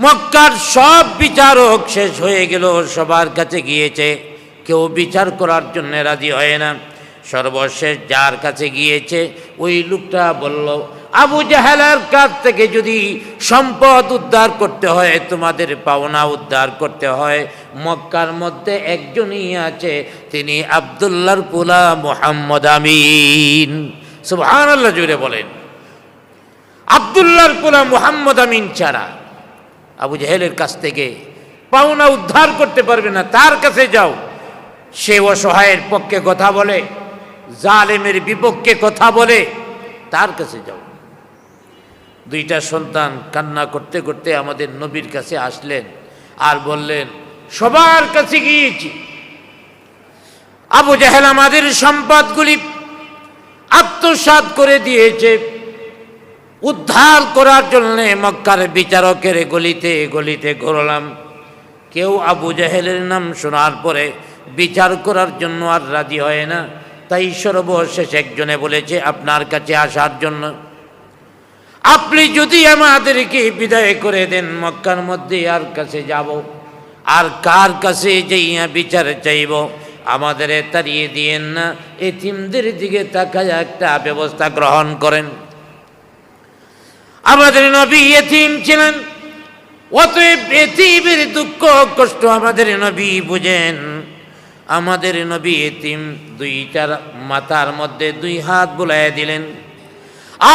মক্কার সব বিচারক শেষ হয়ে গেল, সবার কাছে গিয়েছে, কেউ বিচার করার জন্য রাজি হয় না। সর্বশেষ যার কাছে গিয়েছে ওই লোকটা বলল, আবু জাহেলের কাছ থেকে যদি সম্পদ উদ্ধার করতে হয়, তোমাদের পাওনা উদ্ধার করতে হয়, মক্কার মধ্যে একজনই আছে, তিনি আব্দুল্লাহর পোলা মুহাম্মদ আমিন। সুবহানাল্লাহ, জুড়ে বলেন। আব্দুল্লাহর পোলা মুহাম্মদ আমিন ছাড়া আবু জাহেলের কাছ থেকে পাওনা উদ্ধার করতে পারবে না। তার কাছে যাও, সে অসহায়ের পক্ষে কথা বলে, জালেমের বিপক্ষে কথা বলে, তার কাছে যাও। দুইটা সন্তান কান্না করতে করতে আমাদের নবীর কাছে আসলেন আর বললেন, সবার কাছে গিয়েছি, আবু জাহেল আমাদের সম্পদগুলি আত্মসাৎ করে দিয়েছে, উদ্ধার করার জন্য মক্কার বিচারকের গলিতে গলিতে ঘুরলাম, কেউ আবু জাহেলের নাম শোনার পরে বিচার করার জন্য আর রাজি হয় না। তাই সর্বশেষ একজনে বলেছে আপনার কাছে আসার জন্য। আপনি যদি আমাদেরকে বিদায় করে দেন, মক্কার মধ্যে আর কাছে যাব, আর কার কাছে যাইয়া বিচার চাইব, আমাদের তাড়িয়ে দিয়েন না, এতিমদের দিকে তাকায় একটা ব্যবস্থা গ্রহণ করেন। আমাদের নবী এতিম ছিলেন, অতএব এতিমের দুঃখ কষ্ট আমাদের নবী বুঝেন। আমাদের নবী এতিম, দুইটার মাথার মধ্যে দুই হাত বুলাইয়া দিলেন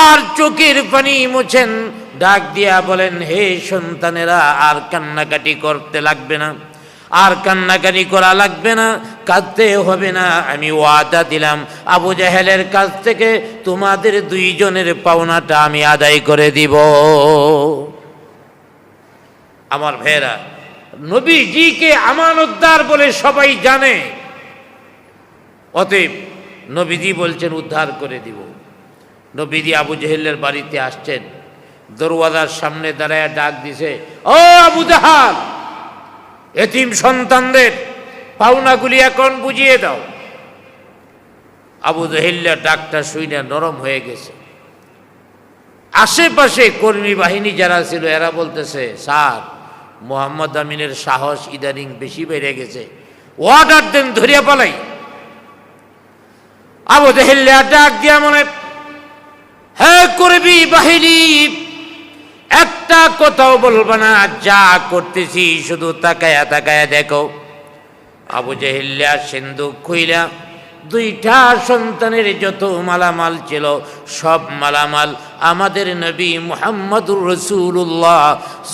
আর চোখের পানি মুছেন, ডাক দিয়া বলেন, হে সন্তানেরা, আর কান্নাকাটি করতে লাগবে না, আর কান্নাকাটি করা লাগবে না, কাঁদতে হবে না। আমি ওয়াদা দিলাম আবু জাহেলের কাছ থেকে তোমাদের দুইজনের পাওনাটা আমি আদায় করে দিব। আমার ভাইয়েরা, নবীজিকে আমানতদার বলে সবাই জানে, অতএব নবীজি বলছেন উদ্ধার করে দিব। নবীজি আবু জাহেলের বাড়িতে আসছেন, দরওয়াজার সামনে দাঁড়ায় ডাক দিছে, ও আবু জাহাল, এতিম সন্তানদের পাওনাগুলি এখন বুঝিয়ে দাও। আবু জাহেলের ডাকটা শুনে নরম হয়ে গেছে। আশেপাশে কর্মী বাহিনী যারা ছিল এরা বলতেছে, স্যার, মুহাম্মদ আমিনের সাহস ইদানিং বেশি বেড়ে গেছে, অর্ডার দেন, ধরিয়া পালাই। আবু জাহেল ডাক দিয়া মনে, হে কর্মী বাহিনী, একটা কথাও বলবো না, যা করতেছি শুধু তাকায়া তাকায়া দেখো। আবু জাহেল সিন্দুক খুইলা দুইটা সন্তানের যত মালামাল ছিল সব মালামাল আমাদের নবী মুহাম্মদুর রাসূলুল্লাহ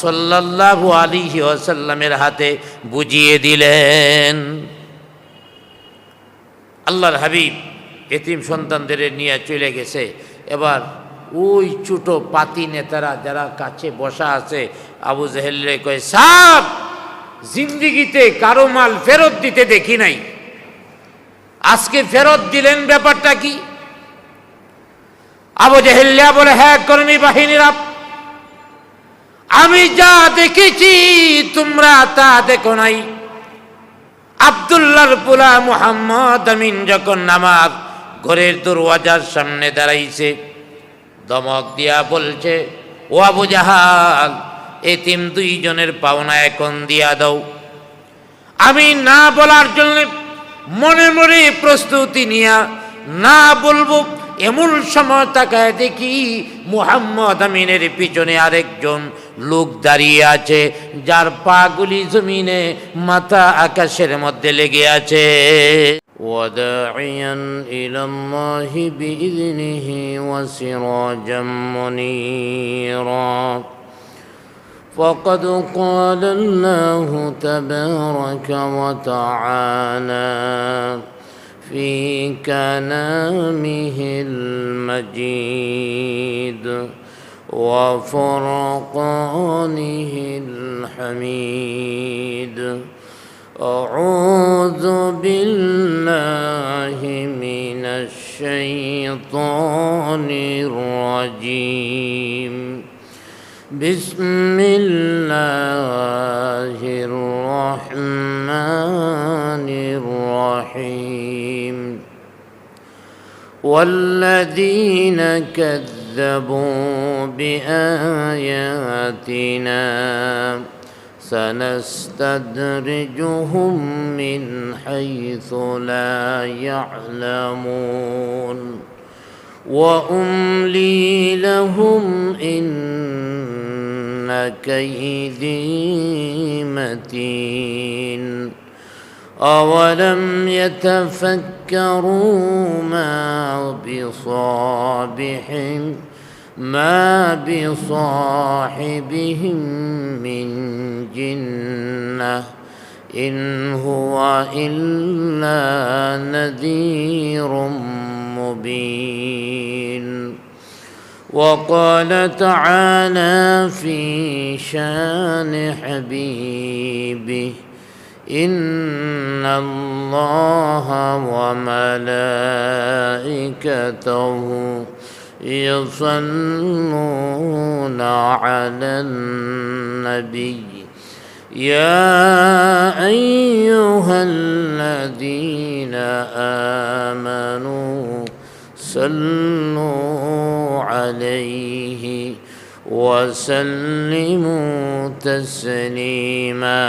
সাল্লাল্লাহু আলাইহি ওয়াসাল্লামের হাতে বুঝিয়ে দিলেন। আল্লাহর হাবিব এতিম সন্তানদের নিয়ে চলে গেছে। এবার ওই ছোট পাতি নেতারা যারা কাছে বসা আছে, আবু জাহেলরে কয়, সাব, জিন্দিগিতে কারো মাল ফেরত দিতে দেখি নাই, আজকে ফেরত দিলেন, ব্যাপারটা কি? আবু জাহেল বলে, হ্যাঁ কর্মী বাহিনীরা, আমি যা দেখেছি তোমরা তা দেখো নাই। আব্দুল্লাহর পোলা মুহাম্মদ আমিন যখন নামাজ ঘরের দরওয়াজার সামনে দাঁড়াইছে, ধমক দিয়া বলছে, ও আবু জাহাল, এতিম দুইজনের পাওনা এখন দিয়া দাও। আমি না বলার জন্য মনে মনে প্রস্তুতি নিয়া না বলবো, এমন সময় তাকায় দেখি মুহাম্মদ আমিনের পিছনে আরেকজন লোক দাঁড়িয়ে আছে, যার পাগুলি জমিনে, মাথা আকাশের মধ্যে লেগে আছে। ওয়াদাইয়ান ইলাল্লাহি বিইذনিহি ওয়া সিরাজাম মুনীরা فقد قال الله تبارك وتعالى في كلامه المجيد وفرقانه الحميد أعوذ بالله من الشيطان الرجيم بسم الله الرحمن الرحيم والذين كذبوا كذبوا بآياتنا سنستدرجهم من حيث لا يعلمون وأملي لهم إن كيدي متين أولم يتفكروا ما بصاحبهم من جنة إن هو إلا نذير مبين وقال تعالى في شان حبيبه إن الله وملائكته يصلون على النبي يا أيها الذين آمنوا صلوا عليه وسلموا تسليما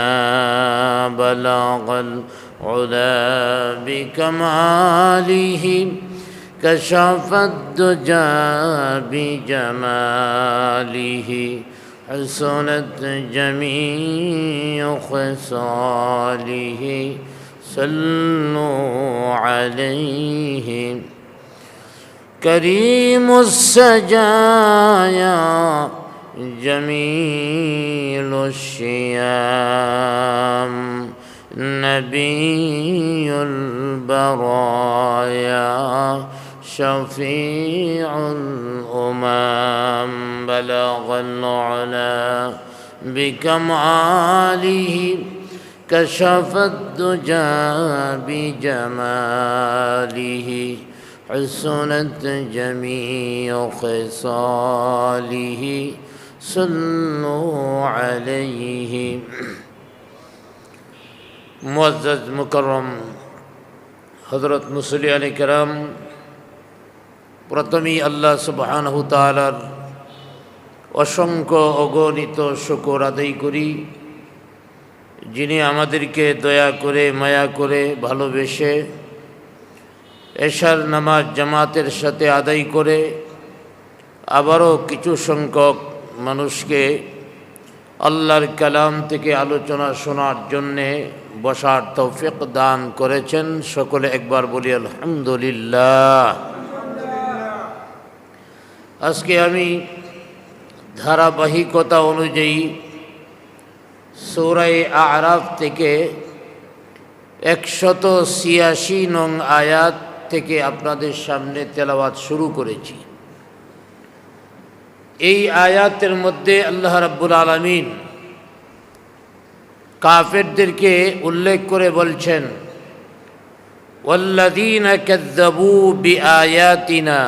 بلغ العلا بكماله كشف الدجى بجماله حسنت جميع خصاله صلوا عليه كريم السجايا جميل الشيام نبي البرايا شفيع الأمم بلغ العلا بكماله كشف الدجى بجماله حسنت جميع خصاله صلوا عليه মুআজ্জাজ মুকাররম হযরত মুসল্লিয়ান কিরাম, প্রথমেই আল্লাহ সুবহানাহু তাআলার অসংখ্য অগণিত শুকর আদায় করি, যিনি আমাদেরকে দয়া করে মায়া করে ভালোবেসে এশার নামাজ জামাতের সাথে আদায় করে আবারও কিছু সংখ্যক মানুষকে আল্লাহর কালাম থেকে আলোচনা শোনার জন্যে বসার তৌফিক দান করেছেন। সকলে একবার বলি আলহামদুলিল্লাহ। আজকে আমি ধারাবাহিকতা অনুযায়ী সূরা আরাফ থেকে 186 নং আয়াত থেকে আপনাদের সামনে তেলাওয়াত শুরু করেছি। এই আয়াতের মধ্যে আল্লাহ রাব্বুল আলামিন কাফেরদেরকে উল্লেখ করে বলছেন, ওয়াল্লাযীনা কাযযাবু বিআয়াতিনা,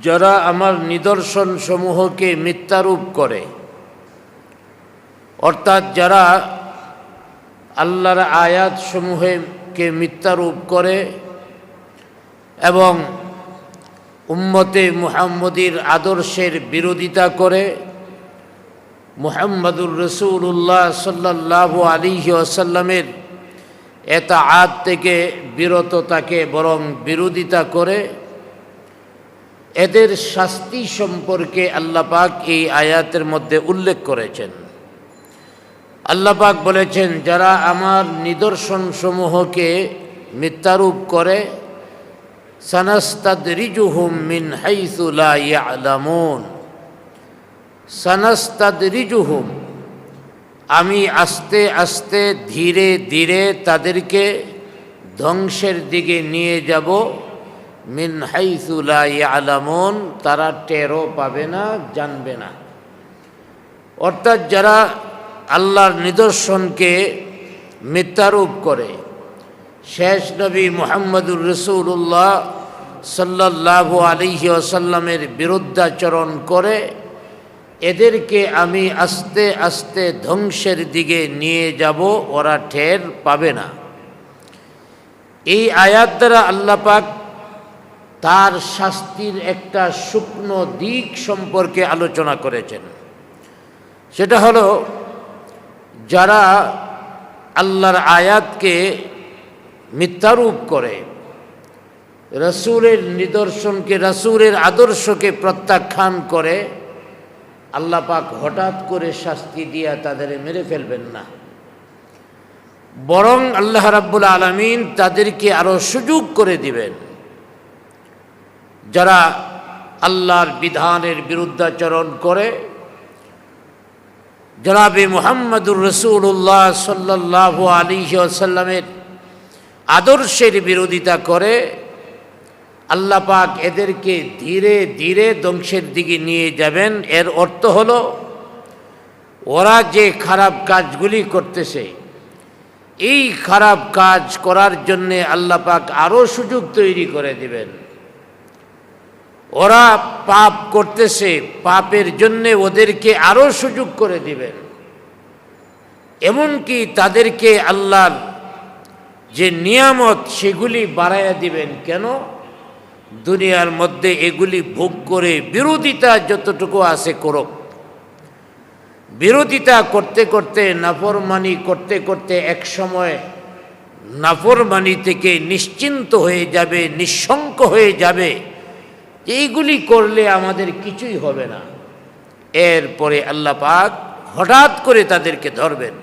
যারা আমার নিদর্শন সমূহকে মিথ্যারূপ করে, অর্থাৎ যারা আল্লাহর আয়াত সমূহকে মিথ্যারূপ করে এবং উম্মতে মুহাম্মদীর আদর্শের বিরোধিতা করে, মুহাম্মদুর রাসূলুল্লাহ সাল্লাল্লাহু আলাইহি ওয়াসাল্লামের ইতাআত থেকে বিরত থাকে বরং বিরোধিতা করে, এদের শাস্তি সম্পর্কে আল্লাহ পাক এই আয়াতের মধ্যে উল্লেখ করেছেন। আল্লাহ পাক বলেছেন, যারা আমার নিদর্শন সমূহকে মিথ্যারূপ করে, সানাস্তাদরিজুহুম মিন হাইসু লা ইয়ালামুন, সানাস্তাদরিজুহুম, আমি আস্তে আস্তে ধীরে ধীরে তাদেরকে ধ্বংসের দিকে নিয়ে যাব, মিন হাইসু লা ইয়ালামুন, তারা টেরও পাবে না, জানবে না। অর্থাৎ যারা আল্লাহর নিদর্শনকে মিথ্যারূপ করে, শেষ নবী মুহাম্মদুর রাসূলুল্লাহ সাল্লাল্লাহু আলাইহি ওয়াসাল্লামের বিরুদ্ধাচরণ করে, এদেরকে আমি আস্তে আস্তে ধ্বংসের দিকে নিয়ে যাব, ওরা টের পাবে না। এই আয়াত দ্বারা আল্লাহ পাক তার শাস্তির একটা শুকনো দিক সম্পর্কে আলোচনা করেছেন। সেটা হলো, যারা আল্লাহর আয়াতকে মিথ্যারূপ করে, রাসূলের নিদর্শনকে, রাসূলের আদর্শকে প্রত্যাখ্যান করে, আল্লাহ পাক হঠাৎ করে শাস্তি দিয়া তাদের মেরে ফেলবেন না, বরং আল্লাহ রাব্বুল আলামিন তাদেরকে আরো সুযোগ করে দিবেন। যারা আল্লাহর বিধানের বিরুদ্ধাচরণ করে, জনাবে মুহাম্মদুর রাসূলুল্লাহ সাল্লাল্লাহু আলাইহি ওয়াসাল্লামের আদর্শের বিরোধিতা করে, আল্লাহ পাক এদেরকে ধীরে ধীরে ধ্বংসের দিকে নিয়ে যাবেন। এর অর্থ হলো, ওরা যে খারাপ কাজগুলি করতেছে, এই খারাপ কাজ করার জন্যে আল্লাহ পাক আরও সুযোগ তৈরি করে দিবেন। ওরা পাপ করতেছে, পাপের জন্যে ওদেরকে আরও সুযোগ করে দিবেন। এমনকি তাদেরকে আল্লাহর যে নিয়ামত সেগুলি বাড়াইয়া দিবেন। কেন? দুনিয়ার মধ্যে এগুলি ভোগ করে বিরোধিতা যতটুকু আছে করুক। বিরোধিতা করতে করতে, নাফরমানি করতে করতে এক সময় নাফরমানি থেকে নিশ্চিন্ত হয়ে যাবে, নিঃশঙ্ক হয়ে যাবে, এইগুলি করলে আমাদের কিছুই হবে না। এরপরে আল্লাহ পাক হঠাৎ করে তাদেরকে ধরবেন।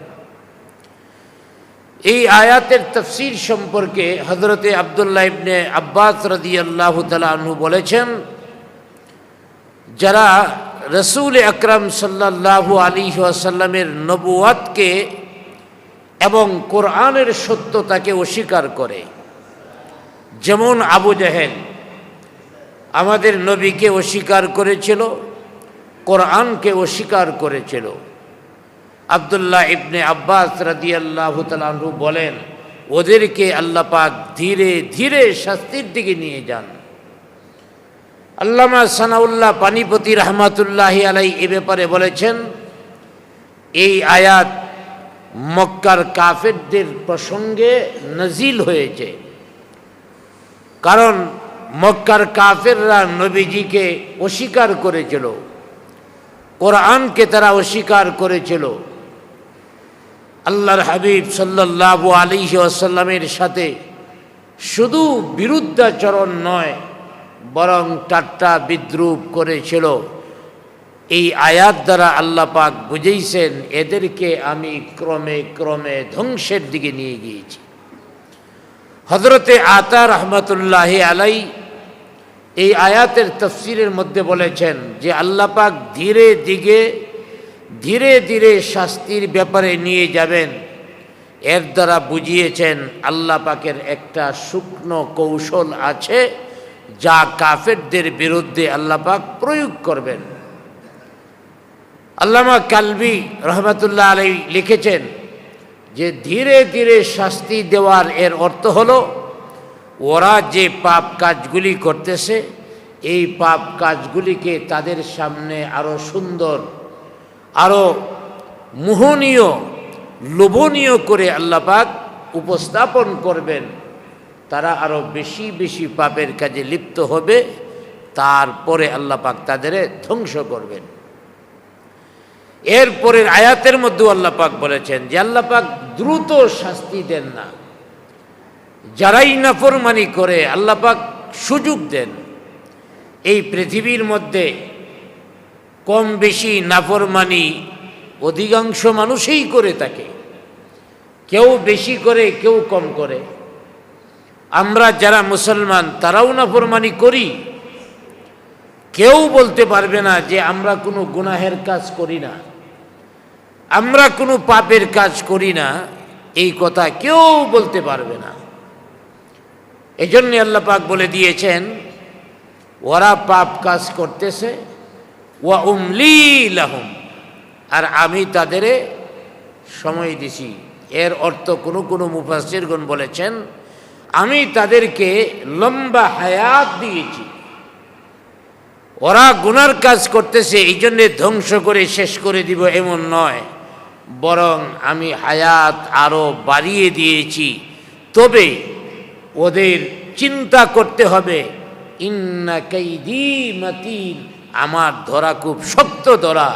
এই আয়াতের তাফসীর সম্পর্কে হযরতে আব্দুল্লাহ ইবনে আব্বাস রাদিয়াল্লাহু তাআলা আনহু বলেছেন, যারা রাসূল আকরাম সাল্লাল্লাহু আলাইহি ওয়াসাল্লামের নবুয়াতকে এবং কোরআনের সত্যতাকে অস্বীকার করে, যেমন আবু জেহেল আমাদের নবীকে অস্বীকার করেছিল, কোরআনকে অস্বীকার করেছিল। আব্দুল্লাহ ইবনে আব্বাস রাদিয়াল্লাহু তাআলা আনহু বলেন, ওদেরকে আল্লাহ পাক ধীরে ধীরে শাস্তির দিকে নিয়ে যান। আল্লামা সানাউল্লাহ পানিপতি রহমাতুল্লাহি আলাইহি এ ব্যাপারে বলেছেন, এই আয়াত মক্কার কাফেরদের প্রসঙ্গে নাজিল হয়েছে। কারণ মক্কার কাফেররা নবীজিকে অস্বীকার করেছিল, কোরআনকে তারা অস্বীকার করেছিল। আল্লাহর হাবিব সাল্লাল্লাহু আলাইহি ওয়াসাল্লামের সাথে শুধু বিরুদ্ধাচরণ নয়, বরং ঠাট্টা বিদ্রূপ করেছিল। এই আয়াত দ্বারা আল্লাহ পাক বুঝাইছেন, এদেরকে আমি ক্রমে ক্রমে ধ্বংসের দিকে নিয়ে গিয়েছি। হযরতে আতা রহমতুল্লাহি আলাইহি এই আয়াতের তাফসীরের মধ্যে বলেছেন যে আল্লাহ পাক ধীরে ধীরে শাস্তির ব্যাপারে নিয়ে যাবেন। এর দ্বারা বুঝিয়েছেন আল্লাহ পাকের একটা শুকনো কৌশল আছে, যা কাফেরদের বিরুদ্ধে আল্লাহ পাক প্রয়োগ করবেন। আল্লামা কালবি রহমতুল্লাহ আলাইহি লিখেছেন যে ধীরে ধীরে শাস্তি দেওয়ার এর অর্থ হলো, ওরা যে পাপ কাজগুলি করতেছে, এই পাপ কাজগুলিকে তাদের সামনে আরো সুন্দর, আরো মোহনীয়, লোভনীয় করে আল্লাহ পাক উপস্থাপন করবেন। তারা আরো বেশি বেশি পাপের কাজে লিপ্ত হবে, তারপরে আল্লাহ পাক তাদের ধ্বংস করবেন। এরপরের আয়াতের মধ্যে আল্লাহ পাক বলেছেন যে আল্লাহ পাক দ্রুত শাস্তি দেন না, যারাই নাফরমানি করে আল্লাহ পাক সুযোগ দেন। এই পৃথিবীর মধ্যে কম বেশি নাফরমানি অধিকাংশ মানুষই করে থাকে, কেউ বেশি করে কেউ কম করে। আমরা যারা মুসলমান তারাও নাফরমানি করি, কেউ বলতে পারবে না যে আমরা কোনো গুনাহের কাজ করি না, আমরা কোনো পাপের কাজ করি না, এই কথা কেউ বলতে পারবে না। এজন্য আল্লাহ পাক বলে দিয়েছেন, ওরা পাপ কাজ করতেছে, ওয়া উমলি লাহুম, আর আমি তাদের সময় দিছি। এর অর্থ কোনো মুফাসসিরগণ বলেছেন, আমি তাদেরকে লম্বা হায়াত দিয়েছি। ওরা গুনার কাজ করতেছে এই জন্যে ধ্বংস করে শেষ করে দিব এমন নয়, বরং আমি হায়াত আরো বাড়িয়ে দিয়েছি। তবে ওদের চিন্তা করতে হবে ইন্না কাইদি মাতিন, আমার ধরা খুব শক্ত ধরা,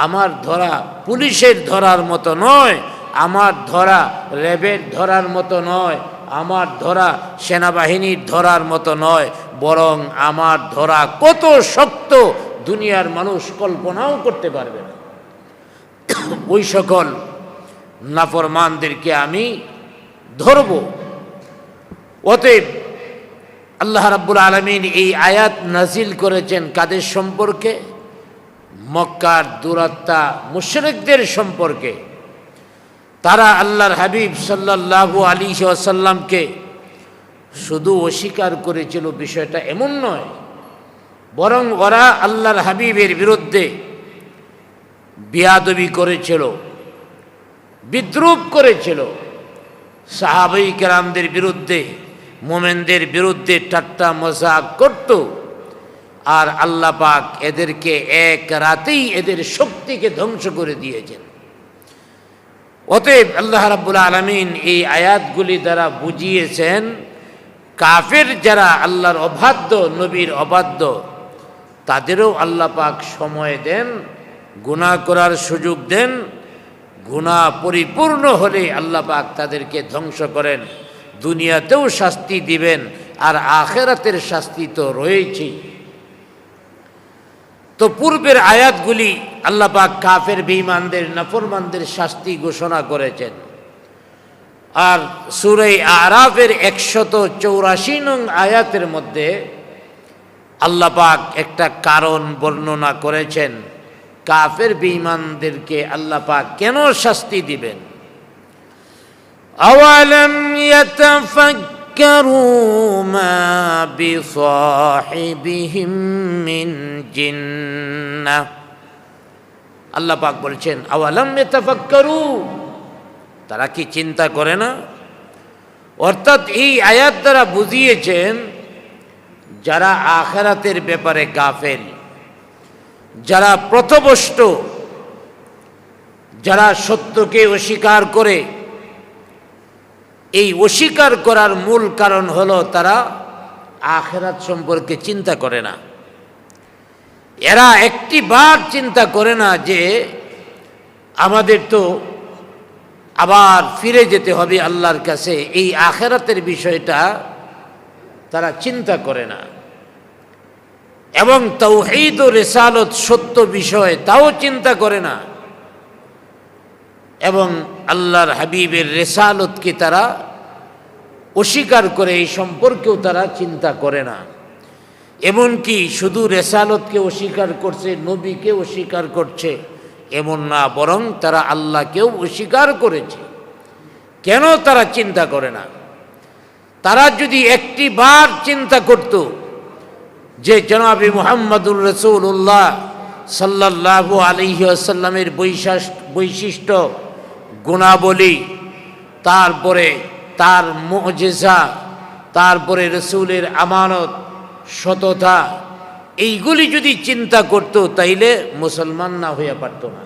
আমার ধরা পুলিশের ধরার মতো নয়, আমার ধরা র্যাবের ধরার মতো নয়, আমার ধরা সেনাবাহিনীর ধরার মতো নয়, বরং আমার ধরা কত শক্ত দুনিয়ার মানুষ কল্পনাও করতে পারবে না। ওই সকল নাফরমানদেরকে আমি ধরব। অতএব আল্লাহ রাব্বুল আলামিন এই আয়াত নাজিল করেছেন কাদের সম্পর্কে? মক্কার দুরাত্মা মুশরিকদের সম্পর্কে। তারা আল্লাহর হাবিব সাল্লাল্লাহু আলাইহি ওয়াসাল্লামকে শুধু অস্বীকার করেছিল, বিষয়টা এমন নয়, বরং ওরা আল্লাহর হাবিবের বিরুদ্ধে বেয়াদবি করেছিল, বিদ্রূপ করেছিল, সাহাবাই কেরামদের বিরুদ্ধে, মোমেনদের বিরুদ্ধে ঠাট্টা মজাক করত। আর আল্লাহ পাক এদেরকে এক রাতেই এদের শক্তিকে ধ্বংস করে দিয়েছেন। অতএব আল্লাহ রাব্বুল আলামিন এই আয়াতগুলি দ্বারা বুঝিয়েছেন কাফের যারা আল্লাহর অবাধ্য, নবীর অবাধ্য, তাদেরও আল্লাহ পাক সময় দেন, গুনাহ করার সুযোগ দেন। গুনাহ পরিপূর্ণ হলে আল্লাহ পাক তাদেরকে ধ্বংস করেন, দুনিয়াতেও শাস্তি দিবেন, আর আখিরাতের শাস্তি তো রয়েছেই। তো পূর্বের আয়াতগুলি আল্লাহ পাক কাফের বেঈমানদের, নাফরমানদের শাস্তি ঘোষণা করেছেন। আর সূরা আরাফের 184 নং আয়াতের মধ্যে আল্লাহ পাক একটা কারণ বর্ণনা করেছেন কাফের বেঈমানদেরকে আল্লাহ পাক কেন শাস্তি দিবেন। আওয়ালাম ইয়াতাফাক্কারু মা বিসাহিবিহিম মিন জিন্নাহ, আল্লাহ পাক বলছেন আওয়ালাম ইয়াতাফাক্কারু, তারা কি চিন্তা করে না? অর্থাৎ এই আয়াত দ্বারা বুঝিয়েছেন যারা আখিরাতের ব্যাপারে গাফেল, যারা পথভ্রষ্ট, যারা সত্যকে অস্বীকার করে, এই অস্বীকার করার মূল কারণ হলো তারা আখিরাত সম্পর্কে চিন্তা করে না। এরা একটি বার চিন্তা করে না যে আমাদের তো আবার ফিরে যেতে হবে আল্লাহর কাছে, এই আখিরাতের বিষয়টা তারা চিন্তা করে না। এবং তাওহীদ ও রিসালত সত্য বিষয়, তাও চিন্তা করে না। এবং আল্লাহর হাবিবের রিসালতকে তারা অস্বীকার করে, এই সম্পর্কেও তারা চিন্তা করে না। এমনকি শুধু রিসালতকে অস্বীকার করছে, নবীকে অস্বীকার করছে এমন না, বরং তারা আল্লাহকেও অস্বীকার করেছে। কেন তারা চিন্তা করে না? তারা যদি একটি বার চিন্তা করত যে জনাবে মুহাম্মদুর রাসূলুল্লাহ সাল্লাল্লাহু আলাইহি ওয়াসাল্লামের বৈশিষ্ট্য, গুণাবলী, তারপরে তার মুজিজা, তারপরে রসূলের আমানত, সততা, এইগুলি যদি চিন্তা করত তাইলে মুসলমান না হইয়া পারত না।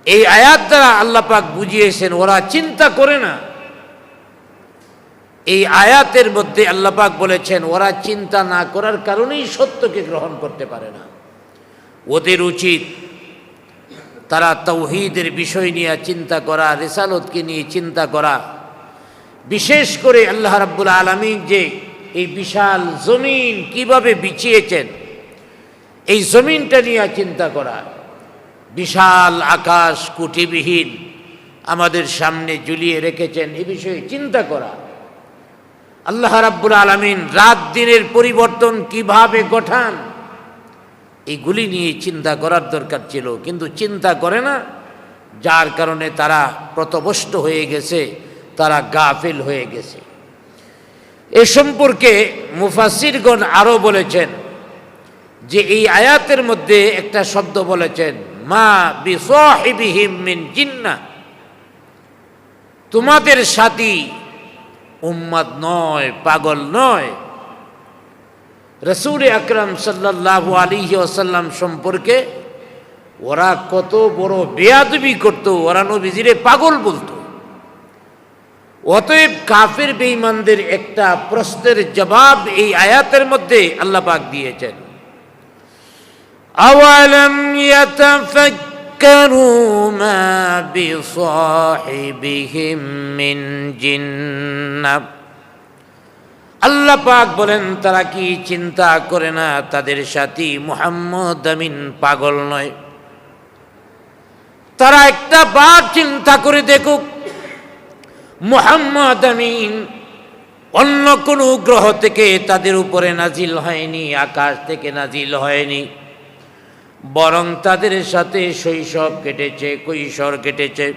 এই আয়াত দ্বারা আল্লাহ পাক বুঝিয়েছেন ওরা চিন্তা করে না। এই আয়াতের মধ্যে আল্লাহ পাক বলেছেন ওরা চিন্তা না করার কারণেই সত্যকে গ্রহণ করতে পারে না। ওদের উচিত তারা তাওহীদের বিষয় নিয়ে চিন্তা করা, রিসালতকে নিয়ে চিন্তা করা। বিশেষ করে আল্লাহ রাব্বুল আলামিন যে এই বিশাল জমিন কিভাবে বিছিয়েছেন, এই জমিনটা নিয়ে চিন্তা করা। বিশাল আকাশ কুটিবিহীন আমাদের সামনে ঝুলিয়ে রেখেছেন, এই বিষয়ে চিন্তা করা। আল্লাহ রাব্বুল আলামিন রাত দিনের পরিবর্তন কিভাবে ঘটান, এইগুলি নিয়ে চিন্তা করার দরকার ছিল, কিন্তু চিন্তা করে না। যার কারণে তারা পথভ্রষ্ট হয়ে গেছে, তারা গাফিল হয়ে গেছে। এ সম্পর্কে মুফাসসিরগণ আরও বলেছেন যে এই আয়াতের মধ্যে একটা শব্দ বলেছেন মা বিসাহিবিহিম মিন জিন্নাহ, তোমাদের সাথী উম্মত নয়, পাগল নয়। রাসূল আকরাম সাল্লাল্লাহু আলাইহি ওয়াসাল্লাম সম্পর্কে ওরা কত বড় বেয়াদবি করত, ওরা নবীজিরে পাগল বলতো। অতএব কাফির বেঈমানদের একটা প্রশ্নের জবাব এই আয়াতের মধ্যে আল্লাহ পাক দিয়েছেন। আওয়ালাম ইয়াতাফাক্কারু মা বিসাহিবিহিম মিন জিন্নাহ, আল্লাহ পাক বলেন তারা কি চিন্তা করে না তাদের সাথী মুহাম্মদ আমিন পাগল নয়? তারা একটা বার চিন্তা করে দেখুক, মুহাম্মদ আমিন অন্য কোনো গ্রহ থেকে তাদের উপরে নাজিল হয়নি, আকাশ থেকে নাজিল হয়নি, বরং তাদের সাথে শৈশব কেটেছে, কৈশোর কেটেছে,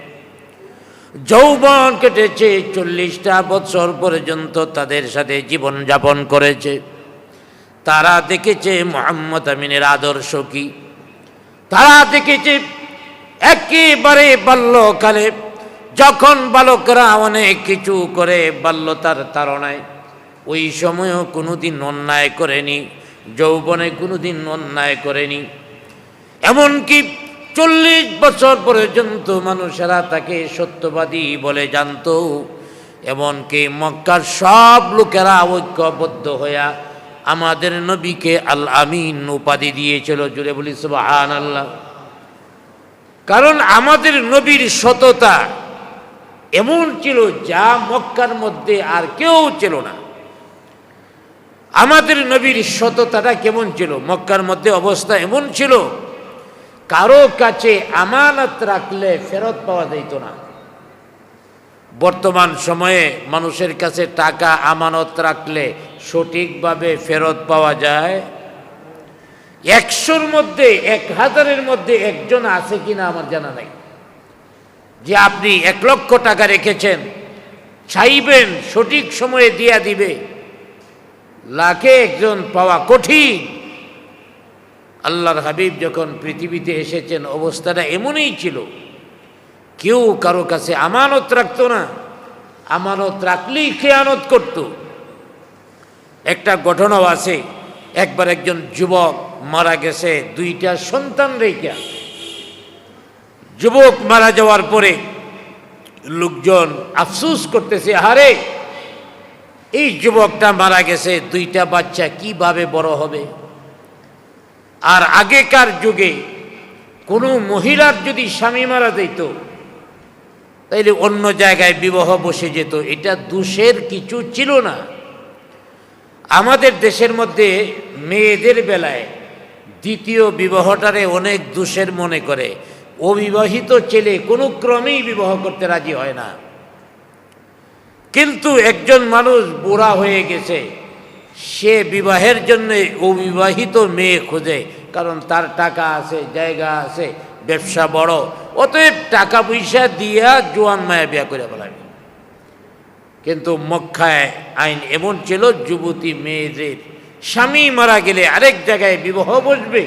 যৌবন কেটেছে, 40টা বছর পর্যন্ত তাদের সাথে জীবন যাপন করেছে। তারা দেখেছে মুহাম্মদ আমিনের আদর্শ কি, তারা দেখেছে একেবারে বাল্যকালে যখন বালকরা অনেক কিছু করে বাল্যতার তাড়নায়, ওই সময়ও কোনোদিন অন্যায় করেনি, যৌবনে কোনোদিন অন্যায় করেনি। এমনকি 40 বছর পর্যন্ত মানুষেরা তাকে সত্যবাদী বলে জানত। এমনকি মক্কার সব লোকেরা ঐক্যবদ্ধ হইয়া আমাদের নবীকে আল আমিন উপাধি দিয়েছিল। জুড়ে বলি সুবহানাল্লাহ। কারণ আমাদের নবীর সততা এমন ছিল যা মক্কার মধ্যে আর কেউ ছিল না। আমাদের নবীর সততাটা কেমন ছিল? মক্কার মধ্যে অবস্থা এমন ছিল, কারো কাছে আমানত রাখলে ফেরত পাওয়া যেত না। বর্তমান সময়ে মানুষের কাছে টাকা আমানত রাখলে সঠিকভাবে ফেরত পাওয়া যায় 100-র মধ্যে 1000-এর মধ্যে একজন আছে কিনা আমার জানা নাই যে আপনি 1 লক্ষ টাকা রেখেছেন, চাইবেন সঠিক সময়ে দিয়া দিবে। লাখে একজন পাওয়া কঠিন। আল্লাহর হাবিব যখন পৃথিবীতে এসেছেন অবস্থাটা এমনই ছিল, কেউ কারো কাছে আমানত রাখতো না, আমানত রাখলেই খেয়ানত করত। একটা ঘটনাও আছে, একবার একজন যুবক মারা গেছে 2টা সন্তান রেখে। যুবক মারা যাওয়ার পরে লোকজন আফসোস করতেছে, আরে এই যুবকটা মারা গেছে, 2টা বাচ্চা কিভাবে বড় হবে। আর আগেকার যুগে কোনো মহিলার যদি স্বামী মারা যেত তাইলে অন্য জায়গায় বিবাহ বসে যেত, এটা দোষের কিছু ছিল না। আমাদের দেশের মধ্যে মেয়েদের বেলায় দ্বিতীয় বিবাহটারে অনেক দোষের মনে করে। অবিবাহিত ছেলে কোনো ক্রমেই বিবাহ করতে রাজি হয় না। কিন্তু একজন মানুষ বুড়া হয়ে গেছে, সে বিবাহের জন্য অবিবাহিত মেয়ে খোঁজে, কারণ তার টাকা আছে, জায়গা আছে, ব্যবসা বড়, অতএব টাকা পয়সা দিয়া জোয়ান মায়া বিয়া করে ফেলাবে। কিন্তু মক্কায় আইন এমন ছিল, যুবতী মেয়েদের স্বামী মারা গেলে আরেক জায়গায় বিবাহ বসবে,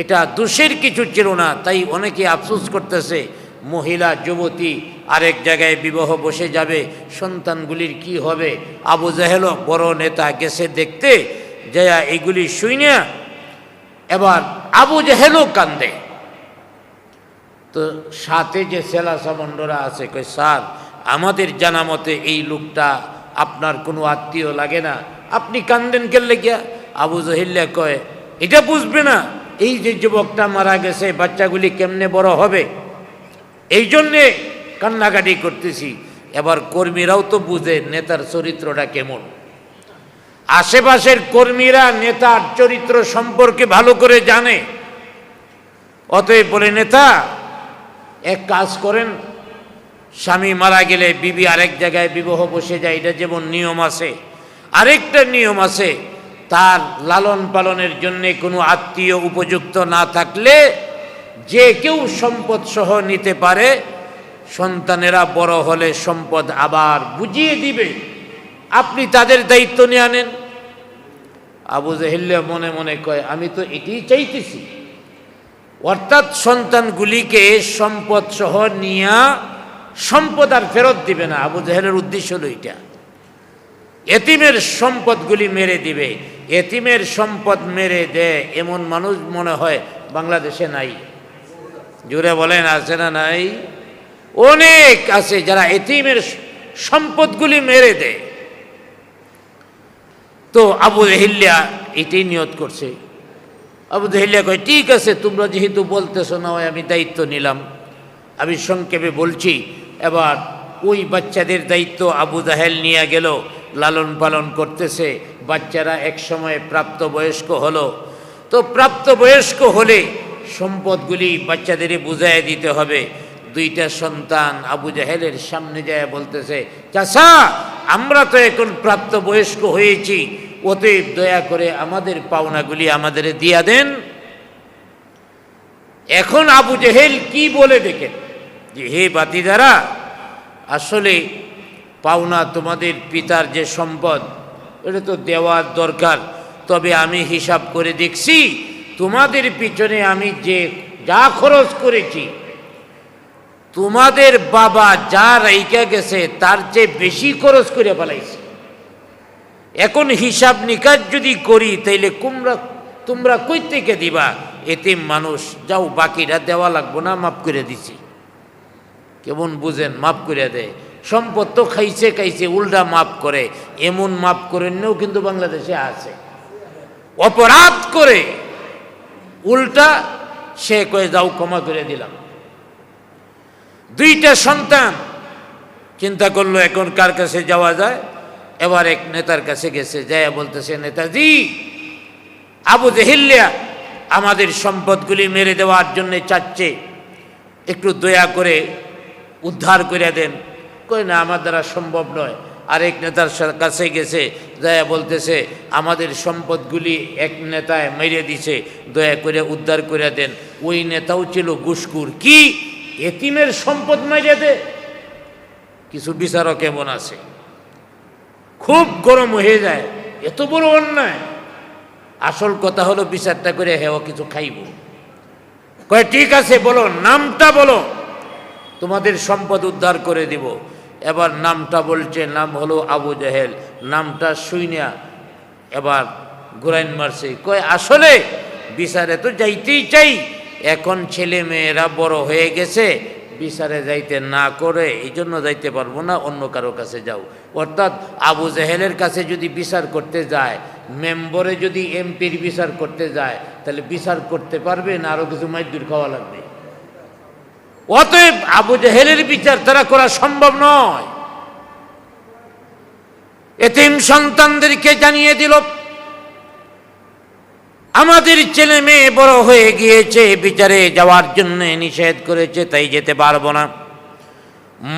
এটা দোষের কিছু ছিল না। তাই অনেকে আফসোস করতেছে, মহিলা যুবতী আরেক জায়গায় বিবাহ বসে যাবে, সন্তানগুলির কি হবে। আবু জাহেল বড় নেতা গেছে দেখতে, যায়া এগুলি শুইনা এবার আবু জাহেলও কান্দে। তো সাথে যে সেলা সামন্ডরা আছে কই, স্যার আমাদের জানা মতে এই লোকটা আপনার কোনো আত্মীয় লাগে না, আপনি কান্দেন কেলে গিয়া? আবু জাহেল কয়, এটা বুঝবে না এই যে যুবকটা মারা গেছে, বাচ্চাগুলি কেমনে বড় হবে, এই জন্যে কান্নাকাটি করতেছি। এবার কর্মীরাও তো বুঝে নেতার চরিত্রটা কেমন। আশেপাশের কর্মীরা নেতার চরিত্র সম্পর্কে ভালো করে জানে। অতএব বলে, নেতা এক কাজ করেন, স্বামী মারা গেলে বিবি আরেক জায়গায় বিবাহ বসে যায়, এটা যেমন নিয়ম আছে, আরেকটা নিয়ম আছে, তার লালন পালনের জন্য কোনো আত্মীয় উপযুক্ত না থাকলে যে কেউ সম্পদ সহ নিতে পারে, সন্তানেরা বড় হলে সম্পদ আবার বুঝিয়ে দিবে, আপনি তাদের দায়িত্ব নিয়ে আনেন। আবু জাহেল মনে মনে কয়, আমি তো এটাই চাইতেছি, অর্থাৎ সন্তানগুলিকে সম্পদ সহ নিয়া সম্পদ আর ফেরত দিবে না। আবু জাহেলের উদ্দেশ্য হলো এটা, এতিমের সম্পদগুলি মেরে দিবে। এতিমের সম্পদ মেরে দেয় এমন মানুষ মনে হয় বাংলাদেশে নাই। জুড়ে বলেন, আছে না নাই? অনেক আছে যারা এতিমের সম্পদগুলি মেরে দে। তো আবু জেহেলিয়া এটাই নিয়ত করছে। আবু জেহেলিয়া কয়, ঠিক আছে, তোমরা যেহেতু বলতেছো না হয় আমি দায়িত্ব নিলাম। আমি সংক্ষেপে বলছি। এবার ওই বাচ্চাদের দায়িত্ব আবু জাহেল নিয়ে গেল, লালন পালন করতেছে। বাচ্চারা এক সময় প্রাপ্তবয়স্ক হলো। তো প্রাপ্তবয়স্ক হলে সম্পদগুলি বাচ্চাদের বুঝাইয়া দিতে হবে। দুইটা সন্তান আবু জাহেলের সামনে যায় বলতেছে, চাচা আমরা তো এখন প্রাপ্তবয়স্ক হয়েছি, অতএব দয়া করে আমাদের পাওনাগুলি আমাদের দিয়া দেন। এখন আবু জাহেল কি বলে দেখেন যে, হে বাতিদারা, আসলে পাওনা তোমাদের পিতার যে সম্পদ এটা তো দেওয়ার দরকার, তবে আমি হিসাব করে দেখছি তোমাদের পিছনে আমি যা খরচ করেছি, তোমাদের বাবা যা রাইকা গেছে তার চেয়ে বেশি খরচ করে ফেলাইছে। এখন হিসাব নিকাশ যদি করি তাইলে তোমরা কই থেকে দিবা? এতিম মানুষ, যাও বাকিরা দেওয়া লাগবো না, মাফ করে দিছি। কেমন বুঝেন, মাফ করে দেয়। সম্পদ তো খাইছে উল্টা মাফ করে। এমন মাফ করেনও কিন্তু বাংলাদেশে আছে। অপরাধ করে উল্টা সে কয়ে যাও ক্ষমা করে দিলাম। দুইটা সন্তান চিন্তা করলো এখন কার কাছে যাওয়া যায়। এবার এক নেতার কাছে গেছে, যায় বলতেছে, নেতাজি, আবু জেহেলিয়া আমাদের সম্পদগুলি মেরে দেওয়ার জন্য চাচ্ছে, একটু দয়া করে উদ্ধার করে দেন। কই না, আমার দ্বারা সম্ভব নয়। আরেক নেতার কাছে গেছে, যায় বলতেছে, আমাদের সম্পদগুলি এক নেতায় মেরে দিছে, দয়া করে উদ্ধার করে দেন। ওই নেতাও ছিল ঘুষখোর। কি এতিমের সম্পদ মেরে দে? কিছু বিচারক এমন আছে, খুব গরম হয়ে যায়, এত বড় অন্যায়। আসল কথা হলো বিচারটা করে হেও কিছু খাইব। কয় ঠিক আছে, বলো নামটা বলো, তোমাদের সম্পদ উদ্ধার করে দিব। এবার নামটা বলছে, নাম হলো আবু জাহেল। নামটা শুইনা এবার ঘুরাইন মারছে। কয় আসলে বিচারে তো যাইতেই চাই, এখন ছেলে মেয়েরা বড় হয়ে গেছে, বিচারে যাইতে না করে এই জন্য যাইতে পারবো না, অন্য কারো কাছে যাও। অর্থাৎ আবু জাহেলের কাছে যদি বিচার করতে যায়, মেম্বরে যদি এমপির বিচার করতে যায়, তাহলে বিচার করতে পারবে না, আরো কিছু মাইদুর খাওয়া লাগবে। অতএব আবু জাহেলের বিচার তারা করা সম্ভব নয়। এতিম সন্তানদেরকে জানিয়ে দিল, আমাদের ছেলে মেয়ে বড় হয়ে গিয়েছে, বিচারে যাওয়ার জন্য নিষেধ করেছে, তাই যেতে পারবো না।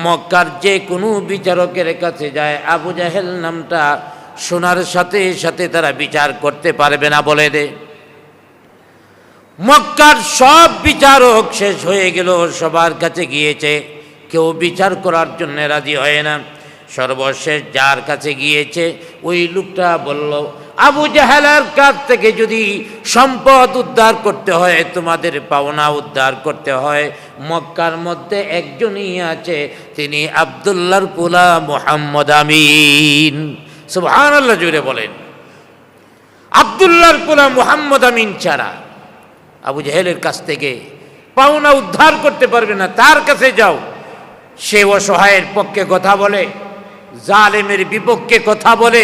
মক্কার যে কোনো বিচারকের কাছে যায়, আবু জাহেল নামটা শোনার সাথে সাথে তারা বিচার করতে পারবে না বলে দে। মক্কার সব বিচারক শেষ হয়ে গেল, সবার কাছে গিয়েছে, কেউ বিচার করার জন্য রাজি হয় না। সর্বশেষ যার কাছে গিয়েছে ওই লোকটা বলল, আবু জাহেলের কাছ থেকে যদি সম্পদ উদ্ধার করতে হয়, তোমাদের পাওনা উদ্ধার করতে হয়, মক্কার মধ্যে একজনই আছে, তিনি আব্দুল্লাহর পোলা মুহাম্মদ আমিন। সুবহানাল্লাহ, জুড়ে বলেন। আব্দুল্লাহর পোলা মুহাম্মদ আমিন ছাড়া আবু জাহেলের কাছ থেকে পাওনা উদ্ধার করতে পারবে না। তার কাছে যাও, সে অসহায়ের পক্ষে কথা বলে, জালেমের বিপক্ষে কথা বলে,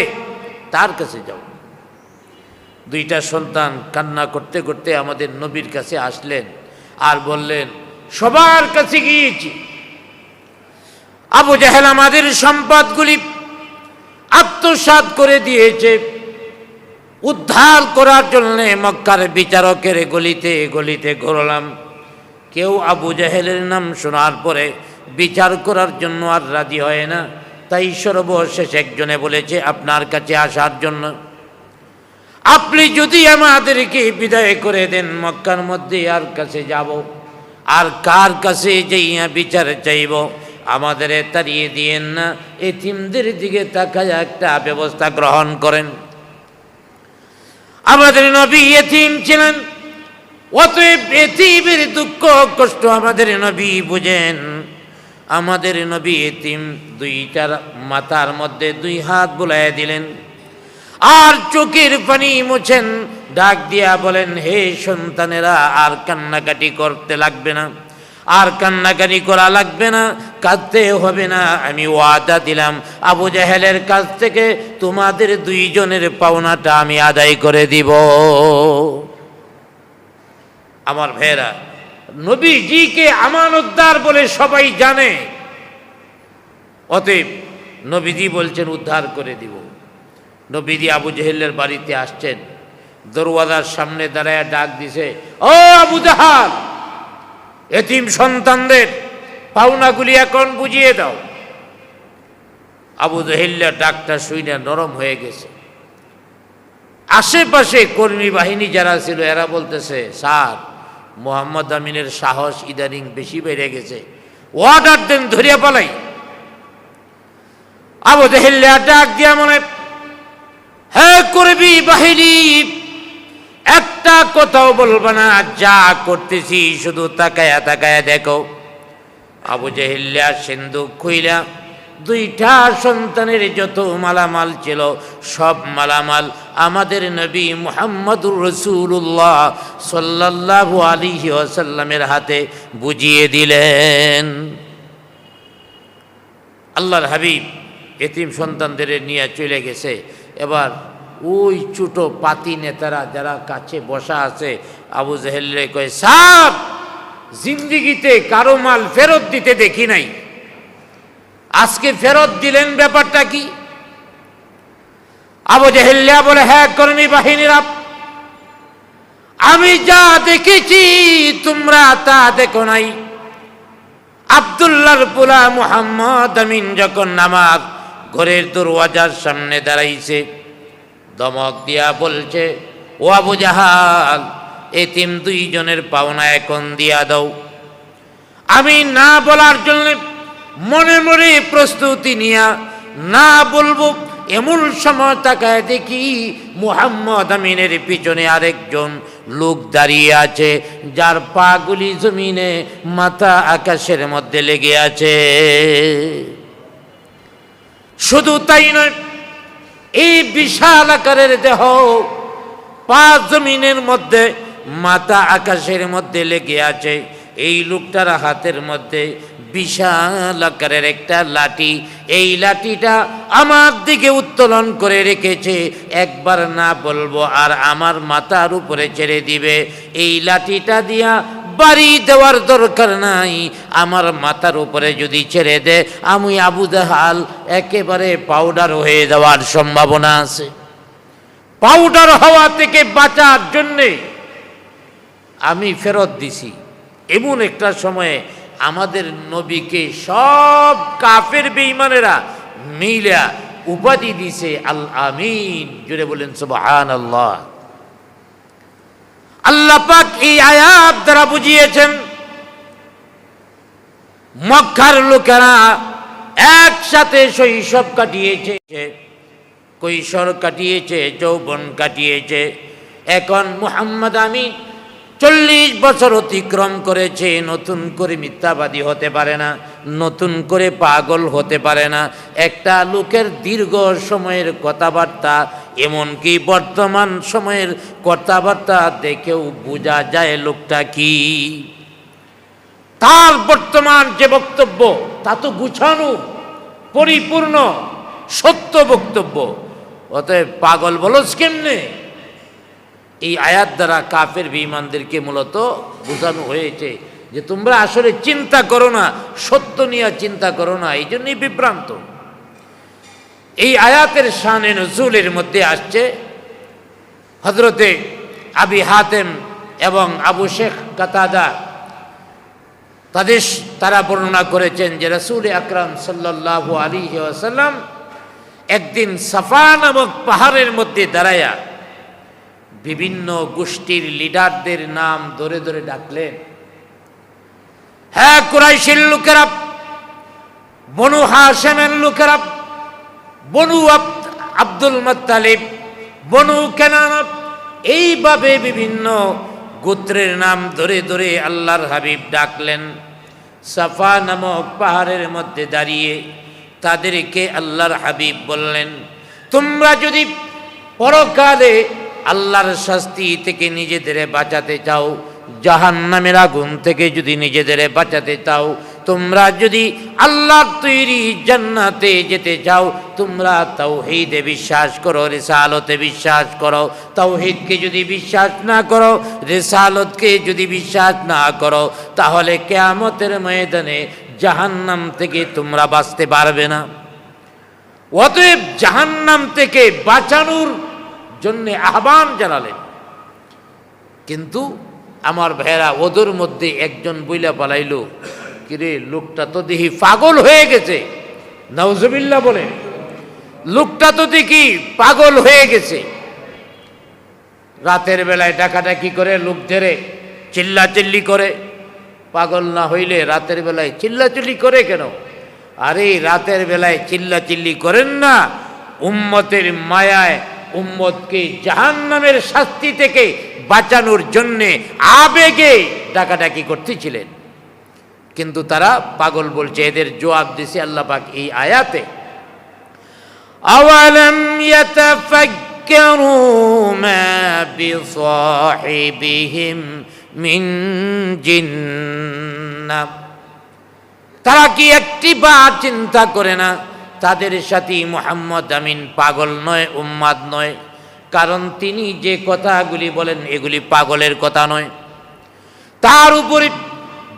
তার কাছে যাও। দুইটা সন্তান কান্না করতে করতে আমাদের নবীর কাছে আসলেন আর বললেন, সবার কাছে গিয়েছি, আবু জাহেল আমাদের সম্পদগুলি আত্মসাৎ করে দিয়েছে, উদ্ধার করার জন্য মক্কার বিচারকের গলিতে গলিতে ঘুরলাম, কেউ আবু জাহেলের নাম শোনার পরে বিচার করার জন্য আর রাজি হয় না। তাই সর্বশেষ একজনে বলেছে আপনার কাছে আসার জন্য। আপনি যদি আমাদেরকে বিদায় করে দেন, মক্কার মধ্যে আর কাছে যাব, আর কার কাছে যাইয়া বিচার চাইব? আমাদের তাড়িয়ে দিয়েন না, এতিমদের দিকে তাকায় একটা ব্যবস্থা গ্রহণ করেন। আমাদের নবী এতিম ছিলেন, অতএব এতিমের দুঃখ কষ্ট আমাদের নবী বুঝেন। আমাদের নবী এতিম দুইটার মাথার মধ্যে দুই হাত বুলাইয়া দিলেন আর চোখের পানি মুছেন, ডাক দিয়া বলেন, হে সন্তানেরা, আর কান্নাকাটি করতে লাগবে না, আর কান্নাকানি করা লাগবে না, কাঁদতে হবে না। আমি ওয়াদা দিলাম আবু জাহেলের কাছ থেকে তোমাদের দুইজনের পাওনাটা আমি আদায় করে দিব। আমার ভাইয়েরা, নবীজিকে আমানতদার বলে সবাই জানে, অতএব নবীজি বলছেন উদ্ধার করে দিব। নবীজি আবু জাহেলের বাড়িতে আসছেন, দরওয়াজার সামনে দাঁড়ায় ডাক দিছে, ও আবু জাহাল, এতিম সন্তানদের পাওনাগুলি এখন বুঝিয়ে দাও। আবু জাহেলের ডাকটা শুনে নরম হয়ে গেছে। আশেপাশে কর্মী বাহিনী যারা ছিল এরা বলতেছে, স্যার মোহাম্মদ আমিনের সাহস ইদানিং বেশি বেড়ে গেছে, অর্ডার দেন ধরিয়া পালাই। আবু জাহেল ডাক দিয়া মনে, হ্যাঁ কর্মী বাহিনী, একটা কথাও বলবা না, যা করতেছি শুধু তাকায়া তাকায়া দেখো। আবু জাহেল সিন্দুক খুইলা দুইটা সন্তানের যত মালামাল ছিল সব মালামাল আমাদের নবী মুহাম্মদুর রাসূলুল্লাহ সাল্লাল্লাহু আলাইহি ওয়াসাল্লামের হাতে বুঝিয়ে দিলেন। আল্লাহর হাবিব এতিম সন্তানদের নিয়ে চলে গেছে। এবার ওই ছোট পাতি নেতারা যারা কাছে বসা আছে আবু জাহেলরে কয়, সাব জিন্দিগিতে কারো মাল ফেরত দিতে দেখি নাই, আজকে ফেরত দিলেন, ব্যাপারটা কি? আবু জাহেল বলে, হ্যাঁ কর্মী বাহিনীরা, আমি যা দেখেছি তোমরা তা দেখো নাই। আব্দুল্লাহর পোলা মুহাম্মদ আমিন যখন নামাজ ঘরের দরওয়াজার সামনে দাঁড়াইছে, ধমক দিয়া বলছে, ও আবু জাহাল, এতিম দুইজনের পাওনা এখন দিয়া দাও। আমি না বলার জন্য মনে মনে প্রস্তুতি নিয়া না বলবো, এমন সময় তাকায় দেখি মুহাম্মদ আমিনের পিছনে আরেকজন লোক দাঁড়িয়ে আছে, যার পাগুলি জমিনে, মাথা আকাশের মধ্যে লেগে আছে। শুধু তাই নয়, এই বিশাল আকারের দেহ, পা জমিনের মধ্যে, মাথা আকাশের মধ্যে লেগে আছে। এই লোকটার হাতের মধ্যে বিশাল আকারের একটা লাঠি, এই লাঠিটা আমার দিকে উত্তোলন করে রেখেছে, একবার না বলবো আর আমার মাথার উপরে ছেড়ে দিবে। এই লাঠিটা দিয়া বাড়ি দেওয়ার দরকার নাই, আমার মাথার উপরে যদি ছেড়ে দে আমি আবু জাহাল একেবারে পাউডার হয়ে যাওয়ার সম্ভাবনা আছে। পাউডার হওয়া থেকে বাঁচার জন্যে আমি ফেরত দিছি। এমন একটা সময়ে আমাদের নবীকে সব কাফের বেঈমানেরা মিলা উপাধি দিছে আল আমিন। জুড়ে বলেন সুবহানাল্লাহ। আল্লাহ পাক এই আয়াত দ্বারা বুঝিয়েছেন, মক্কার লোকেরা একসাথে শৈশব কাটিয়েছে, কৈশোর কাটিয়েছে, যৌবন কাটিয়েছে। এখন মুহাম্মদ আমিন 40 বছর অতিক্রম করেছে, নতুন করে মিথ্যাবাদী হতে পারে না, নতুন করে পাগল হতে পারে না। একটা লোকের দীর্ঘ সময়ের কথাবার্তা, এমনকি বর্তমান সময়ের কথাবার্তা দেখেও বোঝা যায় লোকটা কি। তার বর্তমান যে বক্তব্য তা তো গুছানো, পরিপূর্ণ, সত্য বক্তব্য। অতএব পাগল বলছ কেমনে? এই আয়াত দ্বারা কাফের বেঈমানদেরকে মূলত বোঝানো হয়েছে যে তোমরা আসলে চিন্তা করো না, সত্য নিয়ে চিন্তা করো না, এই জন্যই বিভ্রান্ত। এই আয়াতের শানে নজুলের মধ্যে আসছে হযরতে আবি হাতেম এবং আবু শেখ কাতাদা, তারা বর্ণনা করেছেন যে রাসূল আকরাম সাল্লাল্লাহু আলাইহি ওয়াসাল্লাম একদিন সাফা নামক পাহাড়ের মধ্যে দাঁড়ায়া বিভিন্ন গোষ্ঠীর লিডারদের নাম ধরে ধরে ডাকলেন। হ্যাঁ কুরাইশের লোকেরা, বনু হাশেমের লোকেরা, বনু আব্দুল মুত্তালিব, বনু কেনানা, এইভাবে বিভিন্ন গোত্রের নাম ধরে ধরে আল্লাহর হাবিব ডাকলেন। সাফা নামক পাহাড়ের মধ্যে দাঁড়িয়ে তাদেরকে আল্লাহর হাবিব বললেন, তোমরা যদি পরকালে আল্লাহর শাস্তি থেকে নিজেদের বাঁচাতে চাও জাহান্নামের আগুন থেকে যদি নিজেদের বাঁচাতে চাও, তোমরা যদি আল্লাহর তৈরি জান্নাতে যেতে চাও, তোমরা তাওহীদে বিশ্বাস করো, রিসালতে বিশ্বাস করো। তাওহীদকে যদি বিশ্বাস না করো, রিসালতকে যদি বিশ্বাস না করো, তাহলে কিয়ামতের ময়দানে জাহান্নাম থেকে তোমরা বাঁচতে পারবে না। অতএব জাহান্নাম থেকে বাঁচানোর জন্য আহ্বান জানালেন। কিন্তু আমার ভাইয়েরা, ওদের মধ্যে একজন বইলা পালাইল, কিরে লোকটা তো দেখি পাগল হয়ে গেছে। নাউজুবিল্লাহ বলে, লোকটা তো দেখি পাগল হয়ে গেছে। রাতের বেলায় ডাকাডাকি করে, লোক ধরে চিল্লাচিল্লি করে। পাগল না হইলে রাতের বেলায় চিল্লাচিল্লি করে কেন? আরে রাতের বেলায় চিল্লাচিল্লি করেন না, উম্মতের মায়ায় উম্মতকে জাহান্নামের শাস্তি থেকে বাঁচানোর জন্যে আবেগে ডাকাডাকি করতেছিলেন। কিন্তু তারা পাগল বলছে। এদের জবাব দিছে আল্লাহ পাক এই আয়াতে, আওয়ালাম ইয়াতাফাক্কারু মা বিসাহিবিহিম মিন জিন্নাহ। তারা কি একটি বার চিন্তা করে না তাদের সাথী মুহাম্মদ আমিন পাগল নয়, উম্মাদ নয়? কারণ তিনি যে কথাগুলি বলেন এগুলি পাগলের কথা নয়। তার উপরে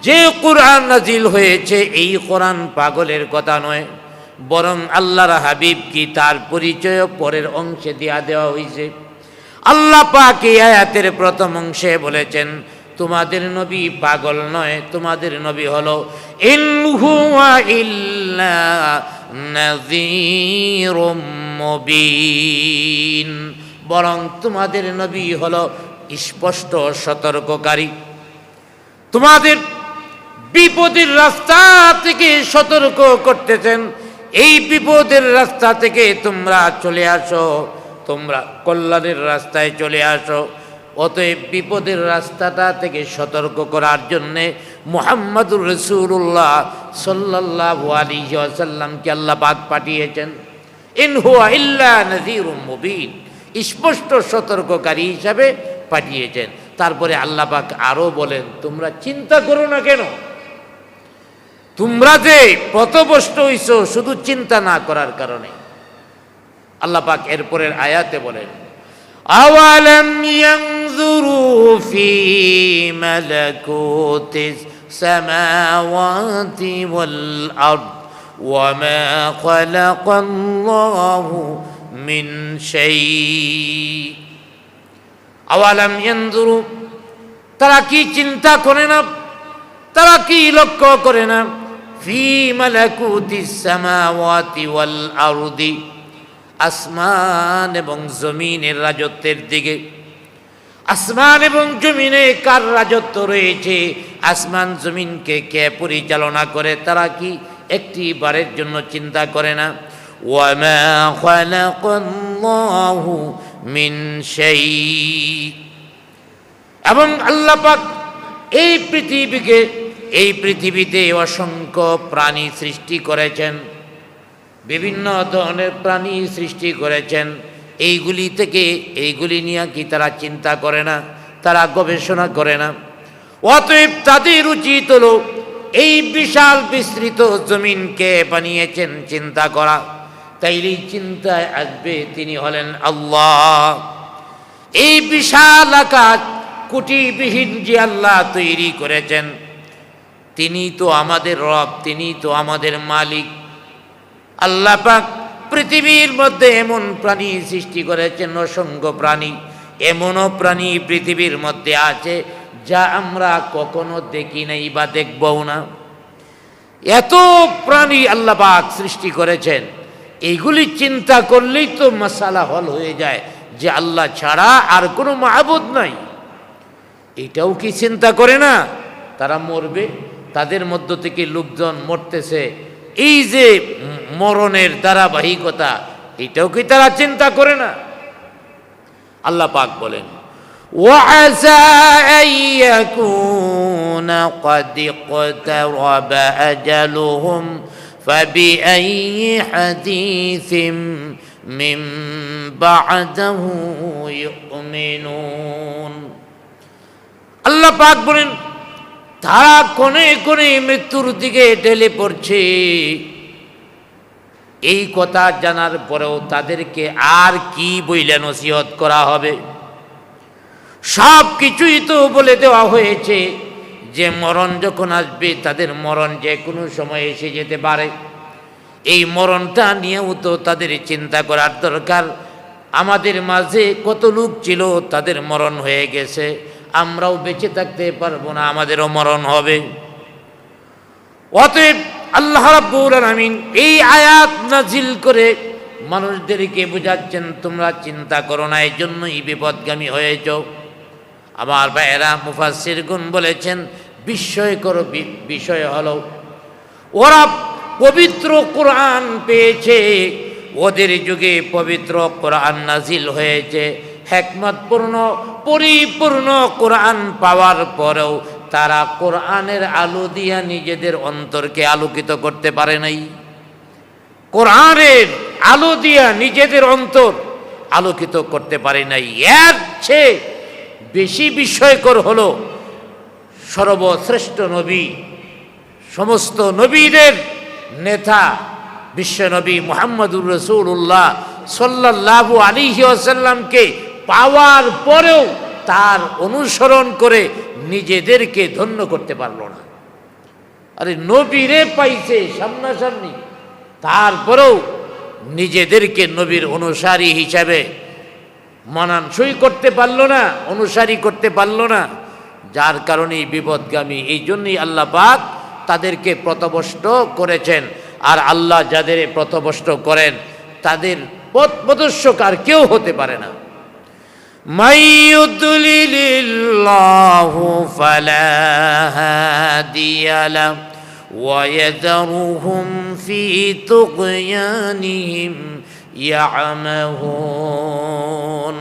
যে কোরআন নাজিল হয়েছে এই কোরআন পাগলের কথা নয়, বরং আল্লাহর হাবিব কি তার পরিচয় পরের অংশে দেওয়া হয়েছে। আল্লাহ পাক এই আয়াতের প্রথম অংশে বলেছেন, তোমাদের নবী পাগল নয়, তোমাদের নবী হলো ইন হুয়া ইল্লা নাযীরুম মুবিন, বরং তোমাদের নবী হলো স্পষ্ট সতর্ককারী। তোমাদের বিপদের রাস্তা থেকে সতর্ক করতেছেন। এই বিপদের রাস্তা থেকে তোমরা চলে আসো, তোমরা কল্যাণের রাস্তায় চলে আসো। অতএব বিপদের রাস্তাটা থেকে সতর্ক করার জন্যে মুহাম্মদুর রাসূলুল্লাহ সাল্লাল্লাহু আলাইহি ওয়াসাল্লামকে আল্লাহ পাক পাঠিয়েছেন। ইন হুয়া ইল্লা নাযীরুম মুবিন, স্পষ্ট সতর্ককারী হিসাবে পাঠিয়েছেন। তারপরে আল্লাহ পাক আরো বলেন, তোমরা চিন্তা করো না কেন? তোমরা যে পথভ্রষ্ট হইছো শুধু চিন্তা না করার কারণে। আল্লাহ পাক এরপরের আয়াতে বলেন, আওয়ালাম ইয়ানজুরু ফি মালাকুতিস সামাওয়াতি ওয়াল আরদ ওয়া মা খালাকাল্লাহু মিন শাই। আওয়ালাম ইয়ানজুরু, তারা কি চিন্তা করে না, তারা কি লক্ষ্য করে না? ফি মালাকুতিস সামাওয়াতি ওয়াল আরদি, আসমান এবং জমিনের রাজত্বের দিকে। আসমান এবং জমিনে কার রাজত্ব রয়েছে, আসমান জমিনকে কে পরিচালনা করে, তারা কি একটি বারের জন্য চিন্তা করে না? ওয়া মা খালাকাল্লাহু মিন শাই, এবং আল্লাহ পাক এই পৃথিবীতে অসংখ্য প্রাণী সৃষ্টি করেছেন, বিভিন্ন ধরনের প্রাণী সৃষ্টি করেছেন। এইগুলি নিয়ে কি তারা চিন্তা করে না? তারা গবেষণা করে না? অতএব তাদের উচিত হলো এই বিশাল বিস্তৃত জমিনকে বানিয়েছেন চিন্তা করা। তাইলেই চিন্তায় আসবে তিনি হলেন আল্লাহ। এই বিশাল আকাশ কুটিবিহীন যে আল্লাহ তৈরি করেছেন, তিনি তো আমাদের রব, তিনি তো আমাদের মালিক। আল্লাহ পাক পৃথিবীর মধ্যে এমন প্রাণী সৃষ্টি করেছেন, অসংখ্য প্রাণী। এমনও প্রাণী পৃথিবীর মধ্যে আছে যা আমরা কখনো দেখি নাই বা দেখবও না। এত প্রাণী আল্লাহ পাক সৃষ্টি করেছেন, এইগুলি চিন্তা করলেই তো মাসালা হল হয়ে যায় যে আল্লাহ ছাড়া আর কোনো মাবুদ নাই। এটাও কি চিন্তা করে না? তারা মরবে, তাদের মধ্য থেকে লোকজন মরতেছে, এই যে মরণের ধারাবাহিকতা, এটাও কি তারা চিন্তা করে না? আল্লাহ পাক বলেন, وَعَسَىٰ أَن يَكُونَ قَدِ اقْتَرَبَ أَجَلُهُمْ فَبِأَيِّ حَدِيثٍ مِّن بَعْدِهِ يُؤْمِنُونَ। আল্লাহ পাক বলেন তারা কোণে কোণে মৃত্যুর দিকে ঢেলে পড়ছে। এই কথা জানার পরেও তাদেরকে আর কি বইলে নসিহত করা হবে? সব কিছুই তো বলে দেওয়া হয়েছে যে মরণ যখন আসবে তাদের মরণ যে কোনো সময় এসে যেতে পারে। এই মরণটা নিয়েও তো তাদের চিন্তা করার দরকার। আমাদের মাঝে কত লোক ছিল তাদের মরণ হয়ে গেছে, আমরাও বেঁচে থাকতে পারবো না, আমাদেরও মরণ হবে। অতএব আল্লাহ রাব্বুল আলামিন এই আয়াত নাজিল করে মানুষদেরকে বোঝাচ্ছেন তোমরা চিন্তা করো না, এই জন্যই বিপদগামী হয়েছ। আমার ভাইয়েরা মুফাসসিরগণ বলেছেন বিস্ময়কর বিষয় হলো ওরা পবিত্র কোরআন পেয়েছে, ওদের যুগে পবিত্র কোরআন নাজিল হয়েছে, হিকমতপূর্ণ পরিপূর্ণ কোরআন পাওয়ার পরেও তারা কোরআনের আলো দিয়া নিজেদের অন্তরকে আলোকিত করতে পারে নাই। কোরআনের আলো দিয়া নিজেদের অন্তর আলোকিত করতে পারে নাই। এর চেয়ে বেশি বিস্ময়কর হলো সর্বশ্রেষ্ঠ নবী, সমস্ত নবীদের নেতা বিশ্বনবী মুহাম্মদুর রাসূলুল্লাহ সাল্লাল্লাহু আলাইহি ওয়াসাল্লামকে পাওয়ার পরেও তার অনুসরণ করে নিজেদেরকে ধন্য করতে পারল না। আরে নবীরে পাইছে সামনাসামনি, তারপরেও নিজেদেরকে নবীর অনুসারী হিসাবে মানানসই করতে পারল না, অনুসারী করতে পারল না, যার কারণেই বিপদগামী। এই জন্যই আল্লাহ পাক তাদেরকে পথভ্রষ্ট করেছেন। আর আল্লাহ যাদের পথভ্রষ্ট করেন তাদের পথ প্রদর্শক আর কেউ হতে পারে না। মাইয়ুদলিলিল্লাহু ফালা হাদিয়া লাহু ওয়া ইয়াযরুহুম ফি তুগয়ানিহিম ইয়ামাহুন।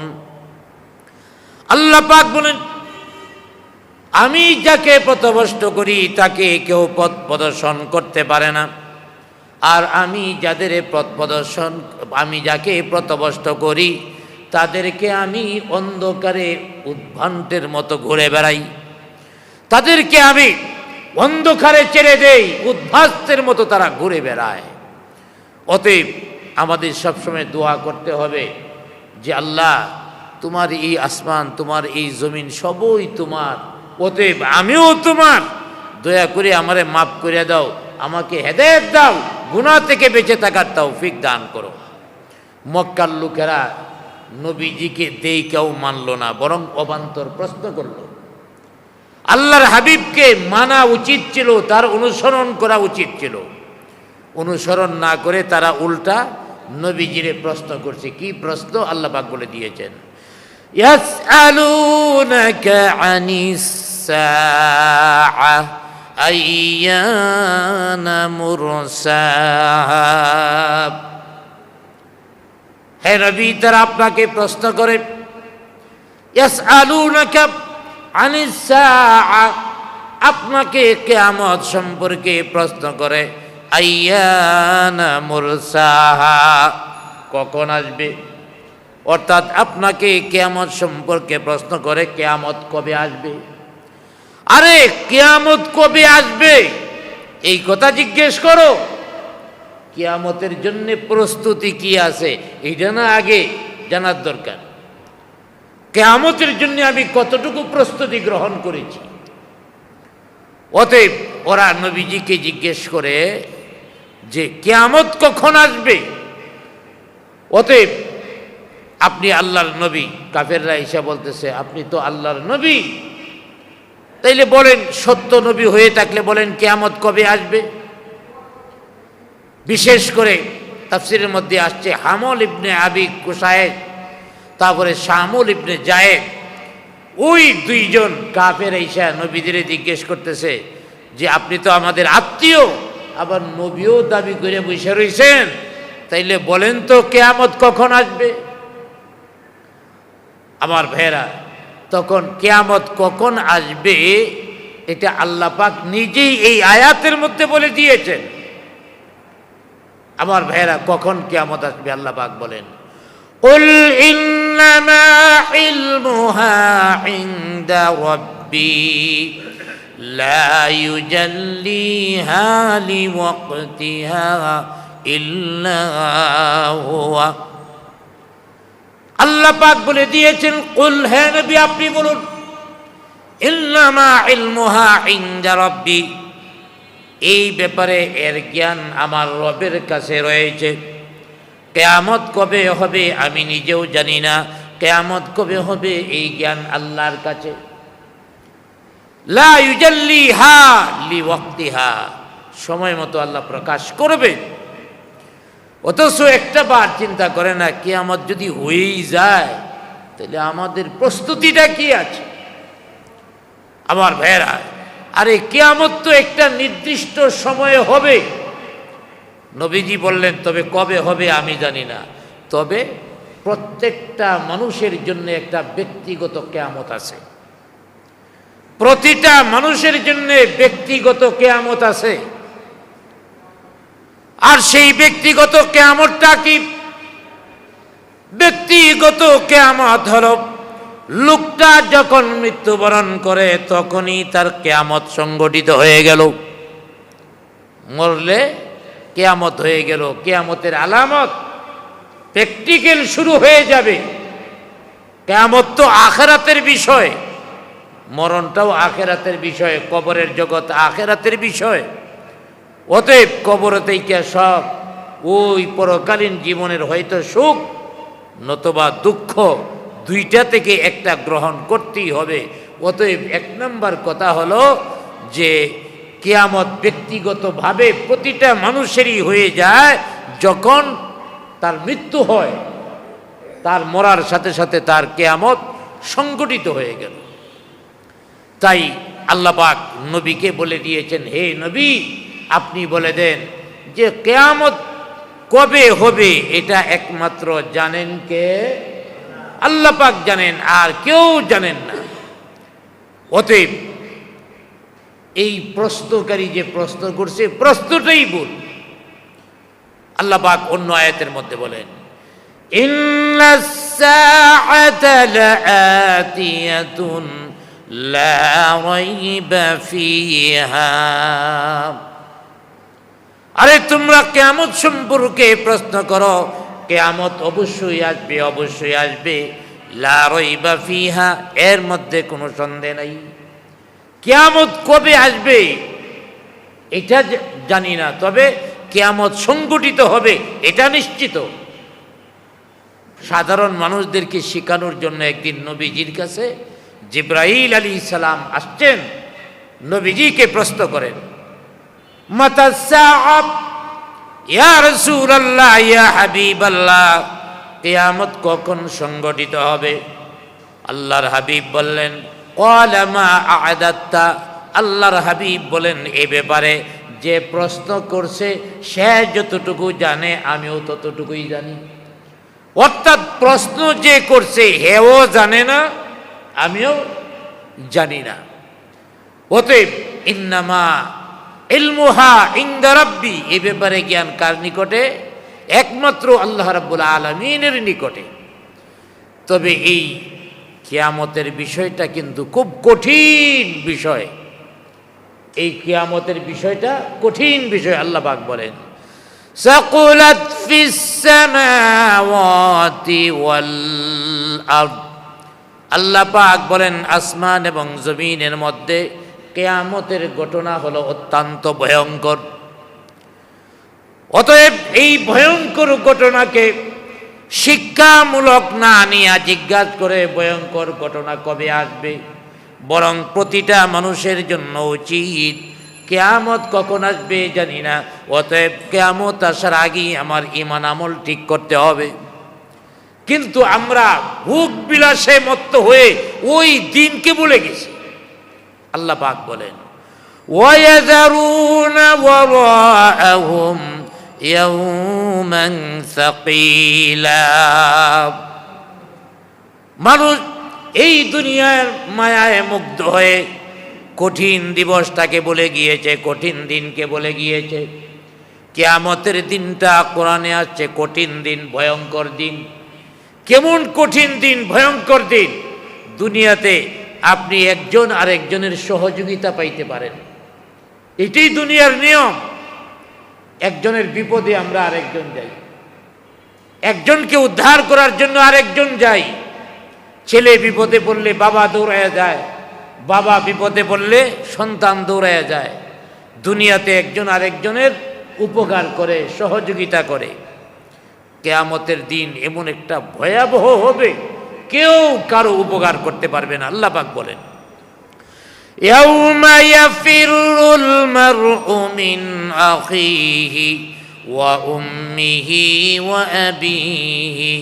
আল্লাহ পাক বলেন আমি যাকে পথভ্রষ্ট করি তাকে কেউ পথ প্রদর্শন করতে পারে না, আর আমি যাকে পথভ্রষ্ট করি তাদেরকে আমি অন্ধকারে উদ্ভ্রান্তের মতো ঘুরে বেড়াই, তাদেরকে আমি অন্ধকারে ছেড়ে দেই, উদ্ভাস্তের মতো তারা ঘুরে বেড়ায়। অতএব আমাদের সবসময় দোয়া করতে হবে যে আল্লাহ তোমার এই আসমান, তোমার এই জমিন সবই তোমার, অতএব আমিও তোমার, দয়া করে আমারে মাফ করে দাও, আমাকে হেদায়েত দাও, গুনাহ থেকে বেঁচে থাকার তৌফিক দান করো। মক্কার লোকেরা নবীজিকে কেউ মানল না, বরং অবান্তর প্রশ্ন করল। আল্লাহর হাবিবকে মানা উচিত ছিল, তার অনুসরণ করা উচিত ছিল। অনুসরণ না করে তারা উল্টা নবীজিরে প্রশ্ন করছে। কি প্রশ্ন? আল্লাহ পাক বলে দিয়েছেন ইয়াসআলুনাকা আনিস সাআহ আইয়ানা মুরসাহা। হে নবী, তারা আপনাকে প্রশ্ন করে ইয়াসআলুনাকা আনিস সাআহ, আপনাকে কিয়ামত সম্পর্কে প্রশ্ন করে। আইয়ানা মুরসাহা, কখন আসবে? অর্থাৎ আপনাকে কিয়ামত সম্পর্কে প্রশ্ন করে কিয়ামত কবে আসবে। আরে কিয়ামত কবে আসবে এই কথা জিজ্ঞেস করো, কিয়ামতের জন্য প্রস্তুতি কি আছে এইটা না আগে জানার দরকার। কিয়ামতের জন্য আমি কতটুকু প্রস্তুতি গ্রহণ করেছি। অতএব ওরা নবীজিকে জিজ্ঞেস করে যে কিয়ামত কখন আসবে। অতএব আপনি আল্লাহর নবী, কাফেররা এসে বলতেছে আপনি তো আল্লাহর নবী, তাইলে বলেন সত্য নবী হয়ে থাকলে বলেন কিয়ামত কবে আসবে। বিশেষ করে তাফসীরের মধ্যে আসছে হামল ইবনে আবি কুসায়েদ, তারপরে শামুল ইবনে জায়েদ, ওই দুইজন কাফের এসে নবীদের জিজ্ঞেস করতেছে যে আপনি তো আমাদের আত্মীয়, আবার নবীও দাবি করে বসে রয়েছেন, তাইলে বলেন তো কিয়ামত কখন আসবে। আমার ভাইয়েরা, তখন কিয়ামত কখন আসবে এটা আল্লাহ পাক নিজেই এই আয়াতের মধ্যে বলে দিয়েছেন। আমার ভাইয়েরা, কখন কিয়ামত আসবে আল্লাহ পাক বলেন কুল ইন্নামা ইলমুহা ইনদা রাব্বি ربي لا يجليها لوقتها إلا هو আল্লাহ পাক বলে দিয়েছেন কুল হে নবী আপনি বলুন ইন্নামা ইলমুহা ইনদা রাব্বি এই ব্যাপারে এর জ্ঞান আমার রবের কাছে রয়েছে কিয়ামত কবে হবে আমি নিজেও জানি না কিয়ামত কবে হবে এই জ্ঞান আল্লাহর কাছে লা ইউজাল্লিহা লিওয়াক্তিহা সময় মতো আল্লাহ প্রকাশ করবে অথচ একটা বার চিন্তা করে না কিয়ামত যদি হয়েই যায় তাহলে আমাদের প্রস্তুতিটা কি আছে আমার ভাইরা আরে কিয়ামত তো একটা নির্দিষ্ট সময়ে হবে নবীজি বললেন তবে কবে হবে আমি জানি না তবে প্রত্যেকটা মানুষের জন্য একটা ব্যক্তিগত কিয়ামত আছে প্রতিটা মানুষের জন্য ব্যক্তিগত কিয়ামত আছে আর সেই ব্যক্তিগত কিয়ামতটা কি ব্যক্তিগত কিয়ামত হলো লোকটা যখন মৃত্যুবরণ করে তখনই তার কিয়ামত সংগঠিত হয়ে গেল মরলে কিয়ামত হয়ে গেল কিয়ামতের আলামত প্র্যাকটিক্যাল শুরু হয়ে যাবে কিয়ামত তো আখিরাতের বিষয় মরণটাও আখিরাতের বিষয় কবরের জগৎ আখিরাতের বিষয় অতএব কবরতেই কে সব ওই পরকালীন জীবনের হয়তো সুখ নতুবা দুঃখ দুইটা থেকে একটা গ্রহণ করতেই হবে অতএব এক নম্বর কথা হলো যে কিয়ামত ব্যক্তিগতভাবে প্রতিটা মানুষেরই হয়ে যায় যখন তার মৃত্যু হয় তার মরার সাথে সাথে তার কিয়ামত সংগঠিত হয়ে গেল তাই আল্লাহ পাক নবীকে বলে দিয়েছেন হে নবী আপনি বলে দেন যে কিয়ামত কবে হবে এটা একমাত্র জানেন কে আল্লাহ পাক জানেন আর কেউ জানেন না অতএব এই প্রশ্নকারী যে প্রশ্ন করছে প্রশ্নটাই ভুল আল্লাহ পাক অন্য আয়াতের মধ্যে বলেন ইন্নাস সাআতা লাআতিয়াতুন লা রাইবা ফিহা আরে তোমরা কিয়ামত সম্পর্কে প্রশ্ন করো কিয়ামত অবশ্যই আসবে লা রাইবা ফিহা এর মধ্যে কোনো সন্দেহ নাই কিয়ামত কবে আসবে এটা জানি না তবে কিয়ামত সংগঠিত হবে এটা নিশ্চিত সাধারণ মানুষদেরকে শেখানোর জন্য একদিন নবীজির কাছে জিবরাইল আলাইহিস সালাম আসছেন নবীজিকে প্রশ্ন করেন মাতা সাআব ইয়া রাসূলুল্লাহ ইয়া হাবিবাল্লাহ কিয়ামত কখন সংগঠিত হবে আল্লাহর হাবিব বললেন ক্বালা মা আ'দাত্তা আল্লাহর হাবিব বলেন এই ব্যাপারে যে প্রশ্ন করছে সে যতটুকু জানে আমিও ততটুকুই জানি অর্থাৎ প্রশ্ন যে করছে হেও জানে না আমিও জানি না অতএব ইন্নামা ইলমুহা ইনদা রাব্বি এই ব্যাপারে জ্ঞান কার নিকটে একমাত্র আল্লাহ রাব্বুল আলামিনের নিকটে তবে এই কিয়ামতের বিষয়টা কিন্তু খুব কঠিন বিষয় এই কিয়ামতের বিষয়টা কঠিন বিষয় আল্লাহ পাক বলেন সাকুলাত ফিস সামাওয়াতি ওয়াল আরদ আল্লাহ পাক বলেন আসমান এবং জমিনের মধ্যে কিয়ামতের ঘটনা হলো অত্যন্ত ভয়ঙ্কর অতএব এই ভয়ঙ্কর ঘটনাকে শিক্ষামূলক না নিয়ে জিজ্ঞাসা করে ভয়ঙ্কর ঘটনা কবে আসবে বরং প্রতিটা মানুষের জন্য উচিত কিয়ামত কখন আসবে জানি না অতএব কিয়ামত আসার আগেই আমার ঈমান আমল ঠিক করতে হবে কিন্তু আমরা ভোগ বিলাসে মত্ত হয়ে ওই দিনকে ভুলে গেছি আল্লাহ পাক বলেন ওয়ায়াযারুনা ওয়ারাআহুম ইয়াওমান সাকীলা মানুষ এই দুনিয়ার মায়ায় মুগ্ধ হয়ে কঠিন দিবসটাকে বলে গিয়েছে কঠিন দিনকে বলে গিয়েছে কিয়ামতের দিনটা কোরআনে আসছে কঠিন দিন ভয়ঙ্কর দিন কেমন কঠিন দিন ভয়ঙ্কর দিন দুনিয়াতে আপনি একজন আরেকজনের সহযোগিতা পাইতে পারেন। এটাই দুনিয়ার নিয়ম। একজনের বিপদে আমরা আরেকজন যাই, একজনকে উদ্ধার করার জন্য আরেকজন যাই। ছেলে বিপদে পড়লে বাবা দৌড়ায়া যায়, বাবা বিপদে পড়লে সন্তান দৌড়ায়া যায়। দুনিয়াতে একজন আরেকজনের উপকার করে, সহযোগিতা করে। কিয়ামতের দিন এমন একটা ভয়াবহ হবে, কেউ কারো উপকার করতে পারবে না। আল্লাহ পাক বলেন, ইয়াউমা ইয়াফিরুল মারউ মিন আখিহি ওয়া উম্মিহি ওয়া আবিহি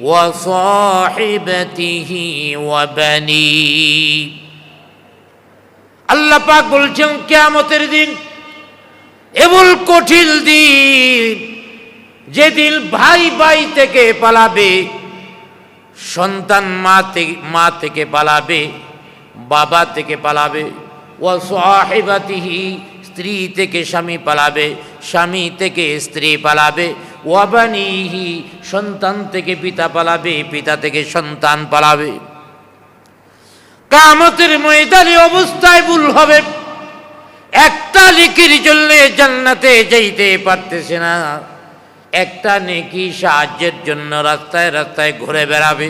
ওয়া সাহিবাতিহি ওয়া বানিহি। আল্লাহ পাক বলছেন কিয়ামতের দিন এমন কঠিন দিন, যেদিন ভাই ভাই থেকে পালাবে, সন্তান মা থেকে পালাবে, বাবা থেকে পালাবে, ওয়া সাহিবাতিহি স্ত্রী থেকে স্বামী পালাবে, স্বামী থেকে স্ত্রী পালাবে, ওয়া বানিহি সন্তান থেকে পিতা পালাবে, পিতা থেকে সন্তান পালাবে। কিয়ামতের ময়দানে অবস্থায় ভুল হবে। একটা নেকির জন্য জান্নাতে যাইতে পারতেছে না, একটা নেকি সাহায্যের জন্য রাস্তায় রাস্তায় ঘুরে বেড়াবে।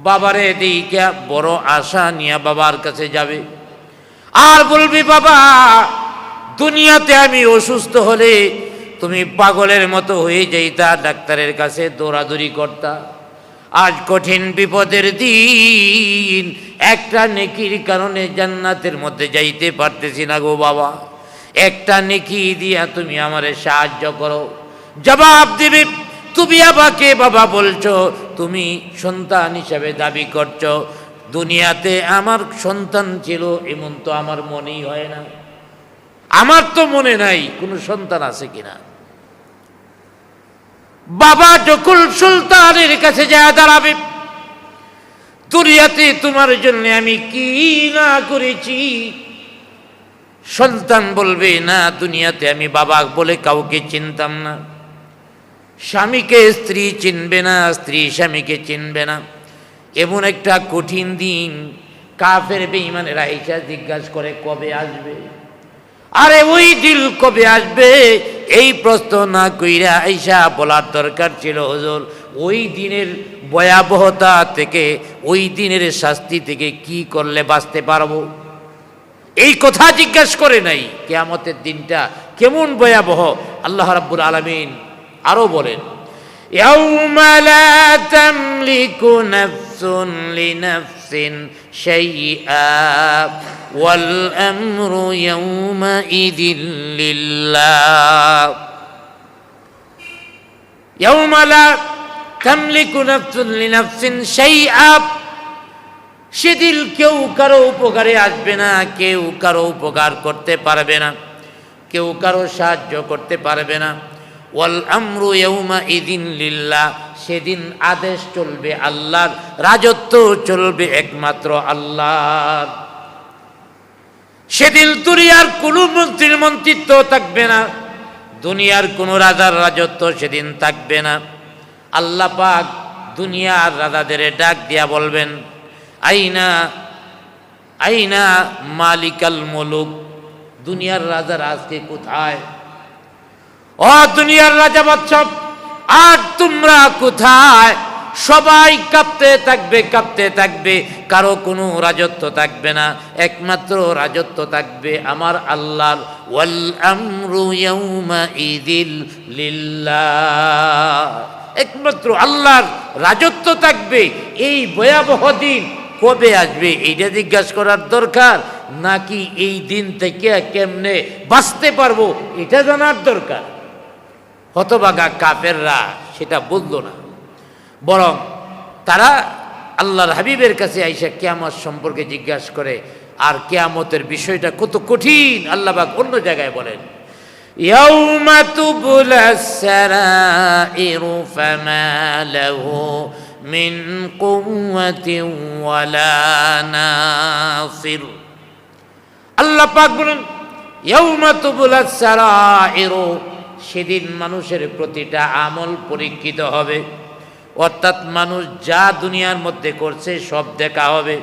বাবারে দিকে বড় আশা নিয়ে বাবার কাছে যাবে, আর বলবি, বাবা দুনিয়াতে আমি অসুস্থ হলে তুমি পাগলের মতো হয়ে যাইতা, ডাক্তারের কাছে দৌড়াদৌড়ি করতা। আজ কঠিন বিপদের দিন, একটা নেকির কারণে জান্নাতের মধ্যে যাইতে পারতেছি না গো বাবা, একটা নেকি দিয়া তুমি আমারে সাহায্য করো। জবাব দিবে, তুমি আমাকে বাবা বলছো, তুমি সন্তান হিসাবে দাবি করছো, দুনিয়াতে আমার সন্তান ছিল এমন তো আমার মনেই হয় না, আমার তো মনে নাই কোনো সন্তান আছে কিনা। বাবা যখন সুলতানের কাছে যায় দাঁড়াবে, দুনিয়াতে তোমার জন্য আমি কি না করেছি, সন্তান বলবে, না দুনিয়াতে আমি বাবা বলে কাউকে চিনতাম না। স্বামীকে স্ত্রী চিনবে না, স্ত্রী স্বামীকে চিনবে না। এমন একটা কঠিন দিন, কাফের বেঈমানেরা আইসা জিজ্ঞাসা করে কবে আসবে। আরে ওই দিন কবে আসবে এই প্রশ্ন না কইরা আইসা বলার দরকার ছিল, হুজুর ওই দিনের ভয়াবহতা থেকে, ওই দিনের শাস্তি থেকে কি করলে বাঁচতে পারবো, এই কথা জিজ্ঞাসা করে নাই। কিয়ামতের দিনটা কেমন ভয়াবহ আল্লাহ রাব্বুল আলামিন আরো বলেন, ইয়াউমা লা তামলিকু নাফসুন লিনাফসিন শাইআ ওয়াল আমরু ইয়াউমাইযিন লিল্লাহ। ইয়াউমা লা তামলিকু নাফসুন লিনাফসিন শাইআ, সেদিন কেউ কারো উপকারে আসবে না, কেউ কারো উপকার করতে পারবে না, কেউ কারো সাহায্য করতে পারবে না। ওয়াল আমরু ইয়াউমাইযিন লিল্লাহ, সেদিন আদেশ চলবে আল্লাহর, রাজত্ব চলবে একমাত্র আল্লাহর। সেদিন দুনিয়ার কোনো মন্ত্রীর মন্ত্রিত্ব থাকবে না, দুনিয়ার কোনো রাজার রাজত্ব সেদিন থাকবে না। আল্লাহ পাক দুনিয়ার রাজাদের ডাক দিয়া বলবেন, আইনা আইনা মালিকাল মুলুক, দুনিয়ার রাজার আজকে কোথায়? ও দুনিয়ার রাজা বাদশাহ, আর তোমরা কোথায়? সবাই কাঁপতে থাকবে, কাঁপতে থাকবে, কারো কোনো রাজত্ব থাকবে না, একমাত্র রাজত্ব থাকবে আমার আল্লাহর। ওয়াল আমরু ইয়াউমাইযিন লিল্লাহ, একমাত্র আল্লাহর রাজত্ব থাকবে। এই ভয়াবহ দিন কবে আসবে এইটা জিজ্ঞাসা করার দরকার, নাকি এই দিন থেকে কেমনে বাঁচতে পারবো এটা জানার দরকার? হতভাগা কাফেররা সেটা বুঝলো না, বরং তারা আল্লাহর হাবিবের কাছে আইসা কিয়ামত সম্পর্কে জিজ্ঞাসা করে। আর কিয়ামতের বিষয়টা কত কঠিন আল্লাহ পাক অন্য জায়গায় বলেন, ইয়াউমা তুবলাস সারাইরু ফামা লাহু মিন কুওয়াতিন ওয়ালা নাসির। আল্লাহ পাক বলেন, ইয়াউমা তুবলাস সারাইরু, সেদিন মানুষের প্রতিটা আমল পরীক্ষিত হবে, অর্থাৎ মানুষ যা দুনিয়ার মধ্যে করছে সব দেখা হবে।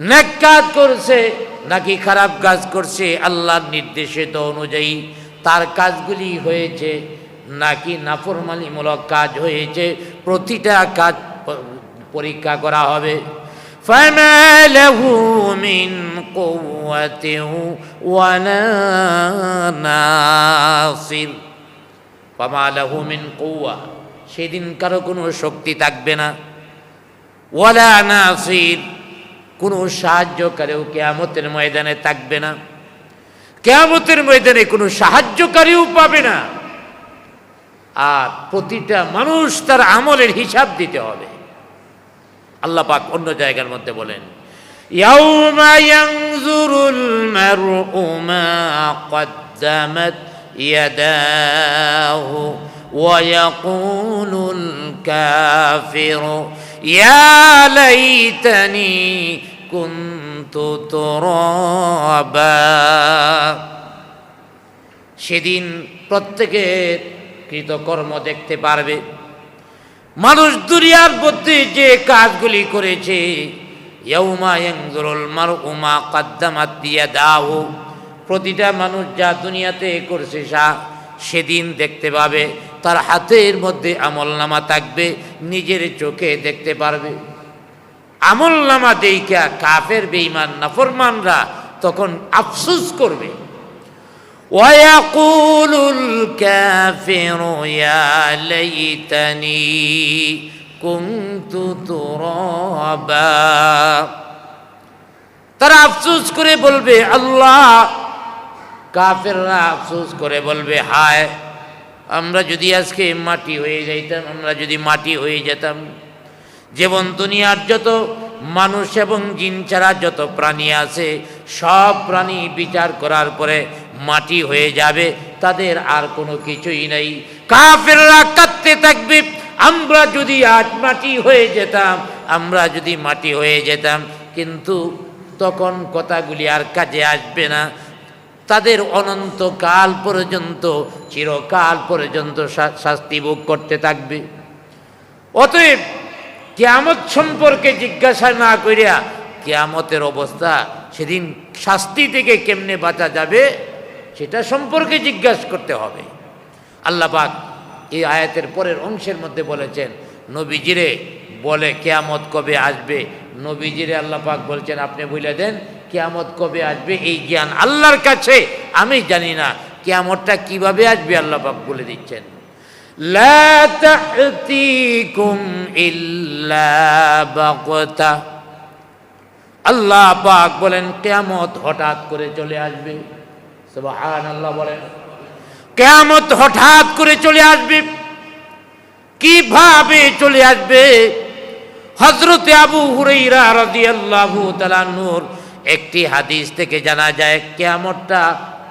নেক কাজ করছে নাকি খারাপ কাজ করছে, আল্লাহর নির্দেশিত অনুযায়ী তার কাজগুলি হয়েছে নাকি নাফরমানিমূলক কাজ হয়েছে, প্রতিটা কাজ পরীক্ষা করা হবে। فما له من قوة ولا ناصر فما له من قوة, সেদিন কারো কোনো শক্তি থাকবে না, ওয়ালা নাসির, কোনো সাহায্যকারীও কিয়ামতের ময়দানে থাকবে না, কিয়ামতের ময়দানে কোনো সাহায্যকারীও পাবে না। আর প্রতিটা মানুষ তার আমলের হিসাব দিতে হবে। আল্লাহ পাক অন্য জায়গার মধ্যে বলেন, ইয়াউমা ইয়ানজুরুল মারউ মা কদ্দামাত ইয়াদাহু ওয়া ইয়াকুলুল কাফিরু ইয়া লাইতানি কুনতু তুরাবা। সেদিন প্রত্যেকের কৃতকর্ম দেখতে পারবে। মানুষ দুনিয়ার মধ্যে যে কাজগুলি করেছে, ইয়াউমা ইয়ানজুরুল মারউ মা কদ্দামাত ইয়াদাহু, প্রতিটা মানুষ যা দুনিয়াতে করছে সেদিন দেখতে পাবে। তার হাতের মধ্যে আমলনামা থাকবে, নিজের চোখে দেখতে পারবে। আমলনামা দেইখা কাফের বেঈমান নাফরমানরা তখন আফসোস করবে। ويقول الكافر يا ليتني كنت ترابا, তারা আফসোস করে বলবে, আল্লাহ, কাফেররা আফসোস করে বলবে, হায় আমরা যদি আজকে মাটি হয়ে যাইতাম, আমরা যদি মাটি হয়ে যেতাম। যেমন দুনিয়ার যত মানুষ এবং জিন ছাড়া যত প্রাণী আছে, সব প্রাণী বিচার করার পরে মাটি হয়ে যাবে, তাদের আর কোনো কিছুই নাই। কাফেররা কাঁদতে থাকবে, আমরা যদি আজ মাটি হয়ে যেতাম, আমরা যদি মাটি হয়ে যেতাম। কিন্তু তখন কথাগুলি আর কাজে আসবে না। তাদের অনন্তকাল পর্যন্ত, চিরকাল পর্যন্ত শাস্তি ভোগ করতে থাকবে। অতএব কিয়ামত সম্পর্কে জিজ্ঞাসা না করিয়া কিয়ামতের অবস্থা, সেদিন শাস্তি থেকে কেমনে বাঁচা যাবে সেটা সম্পর্কে জিজ্ঞাসা করতে হবে। আল্লাহ পাক এই আয়াতের পরের অংশের মধ্যে বলেছেন, নবীজিরে বলে কিয়ামত কবে আসবে, নবীজিরে আল্লাহ পাক বলছেন আপনি বলে দেন কিয়ামত কবে আসবে, এই জ্ঞান আল্লাহর কাছে, আমি জানি না। কিয়ামতটা কিভাবে আসবে আল্লাহ পাক বলে দিচ্ছেন, লা তা'তিকুম ইল্লা বাগতা। আল্লাহ পাক বলেন কিয়ামত হঠাৎ করে চলে আসবে। সুবহানাল্লাহ বলেন, কিয়ামত হঠাৎ করে চলে আসবে। কিভাবে চলে আসবে? হযরতে আবু হুরায়রা রাদিয়াল্লাহু তাআলা আনহুর একটি হাদিস থেকে জানা যায় কিয়ামতটা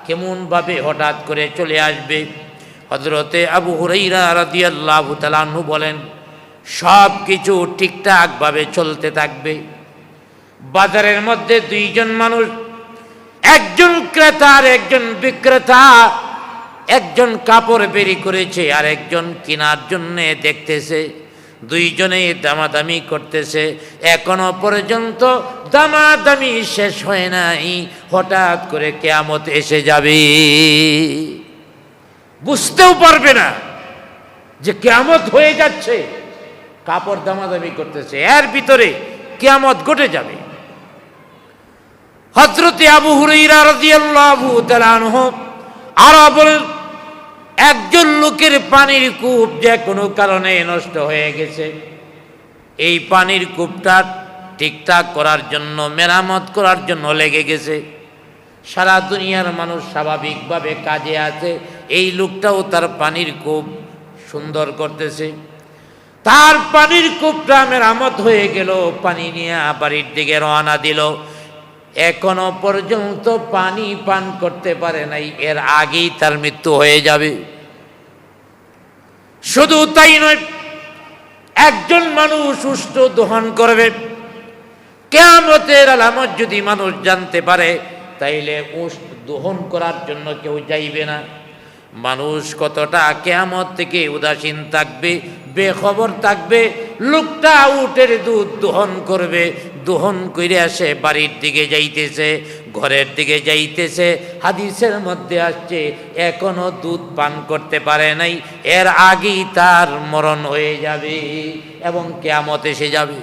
কেমন ভাবে হঠাৎ করে চলে আসবে। হযরতে আবু হুরায়রা রাদিয়াল্লাহু তাআলা আনহু বলেন, সব কিছু ঠিকঠাক ভাবে চলতে থাকবে। বাজারের মধ্যে দুইজন মানুষ, একজন ক্রেতা আর একজন বিক্রেতা, একজন কাপড় বেরি করেছে আর একজন কেনার জন্য দেখতেছে। দুইজনেই দামাদামি করতেছে, এখনো পর্যন্ত দামাদামি শেষ হয় নাই। হঠাৎ করে কিয়ামত এসে যাবে, বুঝতেও পারবে না যে কিয়ামত হয়ে যাচ্ছে। কাপড় দামাদামি করতেছে, এর ভিতরে কিয়ামত ঘটে যাবে। হযরতে আবু হুরায়রা রাদিয়াল্লাহু তাআলা আনহু আরো বলেন, একজন লোকের পানির কূপ যে কোনো কারণে নষ্ট হয়ে গেছে, এই পানির কূপটা ঠিকঠাক করার জন্য, মেরামত করার জন্য লেগে গেছে। সারা দুনিয়ার মানুষ স্বাভাবিকভাবে কাজে আছে, এই লোকটাও তার পানির কূপ সুন্দর করতেছে। তার পানির কূপটা মেরামত হয়ে গেল, পানি নিয়ে বাড়ির দিকে রওনা দিল। এখনো পর্যন্ত পানি পান করতে পারে নাই, এর আগেই তার মৃত্যু হয়ে যাবে। শুধু তাই নয়, একজন মানুষ উষ্ণ দহন করবে। কিয়ামতের আলামত যদি মানুষ জানতে পারে, তাইলে উষ্ণ দহন করার জন্য কেউ যাইবে না। মানুষ কতটা কিয়ামত থেকে উদাসীন থাকবে, বেখবর থাকবে। লোকটা উটের দুধ দহন করবে, দহন করে আসে বাড়ির দিকে যাইতেছে, ঘরের দিকে যাইতেছে। হাদিসের মধ্যে আসছে এখনো দুধ পান করতে পারে নাই, এর আগেই তার মরণ হয়ে যাবে এবং কিয়ামত এসে যাবে।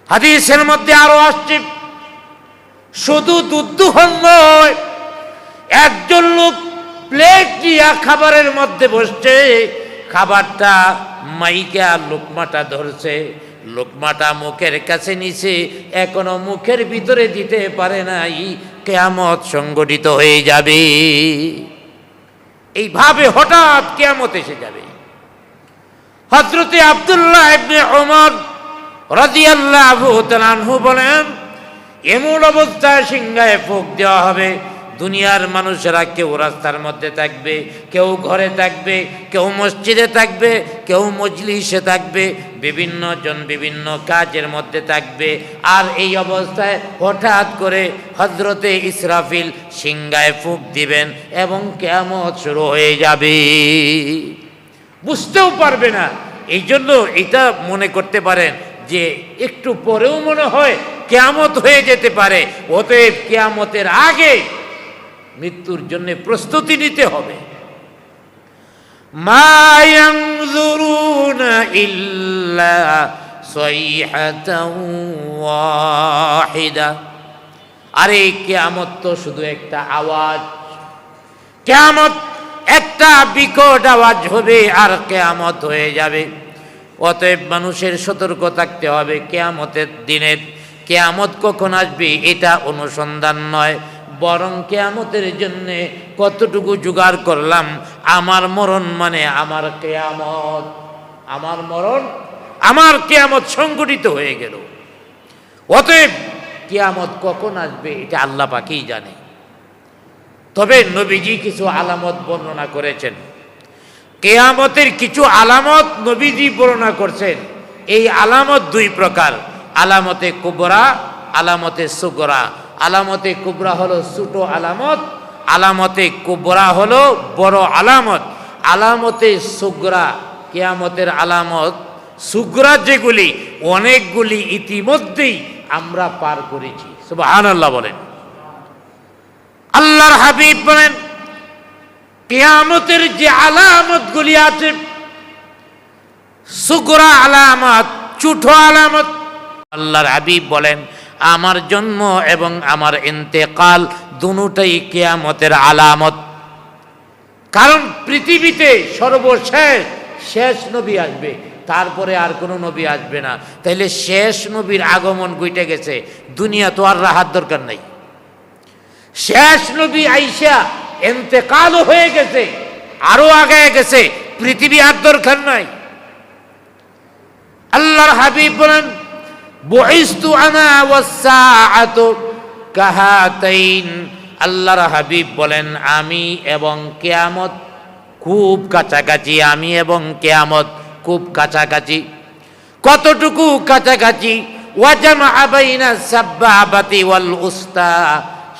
হাদিসের মধ্যে আরো আসছে শুধু দুধ দহন নয়, একজন লোক প্লেট দিয়া খাবারের মধ্যে বসছে, খাবারটা মাইকা লোকমাটা ধরছে, লোকমাটা মুখের কাছে নিছে, এখনো মুখের ভিতরে দিতে পারে নাই, কিয়ামত সংগঠিত হয়ে যাবে। এইভাবে হঠাৎ কিয়ামত এসে যাবে। হযরতে আব্দুল্লাহ ইবনে ওমর রাদিয়াল্লাহু তাআলা আনহু বলেন, এমন অবস্থায় সিংহায় ফুঁক দেওয়া হবে, দুনিয়ার মানুষেরা কেউ রাস্তার মধ্যে থাকবে, কেউ ঘরে থাকবে, কেউ মসজিদে থাকবে, কেউ মজলিসে থাকবে, বিভিন্ন জন বিভিন্ন কাজের মধ্যে থাকবে। আর এই অবস্থায় হঠাৎ করে হযরতে ইসরাফিল সিংহায় ফুঁক দিবেন এবং কিয়ামত শুরু হয়ে যাবে, বুঝতেও পারবে না। এই জন্য এটা মনে করতে পারেন যে একটু পরেও মনে হয় কিয়ামত হয়ে যেতে পারে। অতএব কিয়ামতের আগে মৃত্যুর জন্য প্রস্তুতি নিতে হবে। মা ইয়ানজুরুনা ইল্লা সাইহাতাও ওয়াহিদা। আরে কিয়ামত তো শুধু একটা আওয়াজ, কিয়ামত একটা বিকট আওয়াজ হবে আর কিয়ামত হয়ে যাবে। অতএব মানুষের সতর্ক থাকতে হবে। কিয়ামতের দিনের কিয়ামত কখন আসবে এটা অনুসন্ধান নয়, বরং কিয়ামতের জন্যে কতটুকু জোগাড় করলাম। আমার মরণ মানে আমার কিয়ামত, আমার মরণ আমার কিয়ামত সংগঠিত হয়ে গেল। অতএব কিয়ামত কখন আসবে এটা আল্লাহ পাকই জানে। তবে নবীজি কিছু আলামত বর্ণনা করেছেন, কিয়ামতের কিছু আলামত নবীজি বর্ণনা করছেন। এই আলামত দুই প্রকার, আলামতে কুবরা, আলামতে সুগরা। আলামতে কুবরা হলো ছোট আলামত, আলামতে কুবরা হলো বড় আলামত। আলামতে সুগরা কিয়ামতের আলামত, সুগরা যেগুলি অনেকগুলি ইতিমধ্যেই আমরা পার করেছি। সুবহানাল্লাহ বলেন। আল্লাহর হাবিব বলেন কিয়ামতের যে আলামতগুলি আছে, সুগরা আলামত, ছোট আলামত, আল্লাহর হাবিব বলেন আমার জন্ম এবং আমার ইন্তেকাল দুটোই কিয়ামতের আলামত। কারণ পৃথিবীতে সর্বশেষ শেষ নবী আসবে, তারপরে আর কোনো নবী আসবে না। তাইলে শেষ নবীর আগমন ঘটে গেছে, দুনিয়া তো আর রাহার দরকার নাই। শেষ নবী আইসা ইন্তেকালও হয়ে গেছে, আরো আগে গেছে, পৃথিবী আর দরকার নাই। আল্লাহর হাবিব বলেন বুইস্তু আনা ওয়াসসাআতু কাহাতাইন। আল্লাহর হাবিব বলেন আমি এবং কিয়ামত খুব কাছাকাছি, আমি এবং কিয়ামত খুব কাছাকাছি। কতটুকু কাছাকাছি? ওয়াজামা বাইনা সাব্বাবাতি ওয়াল উস্তা,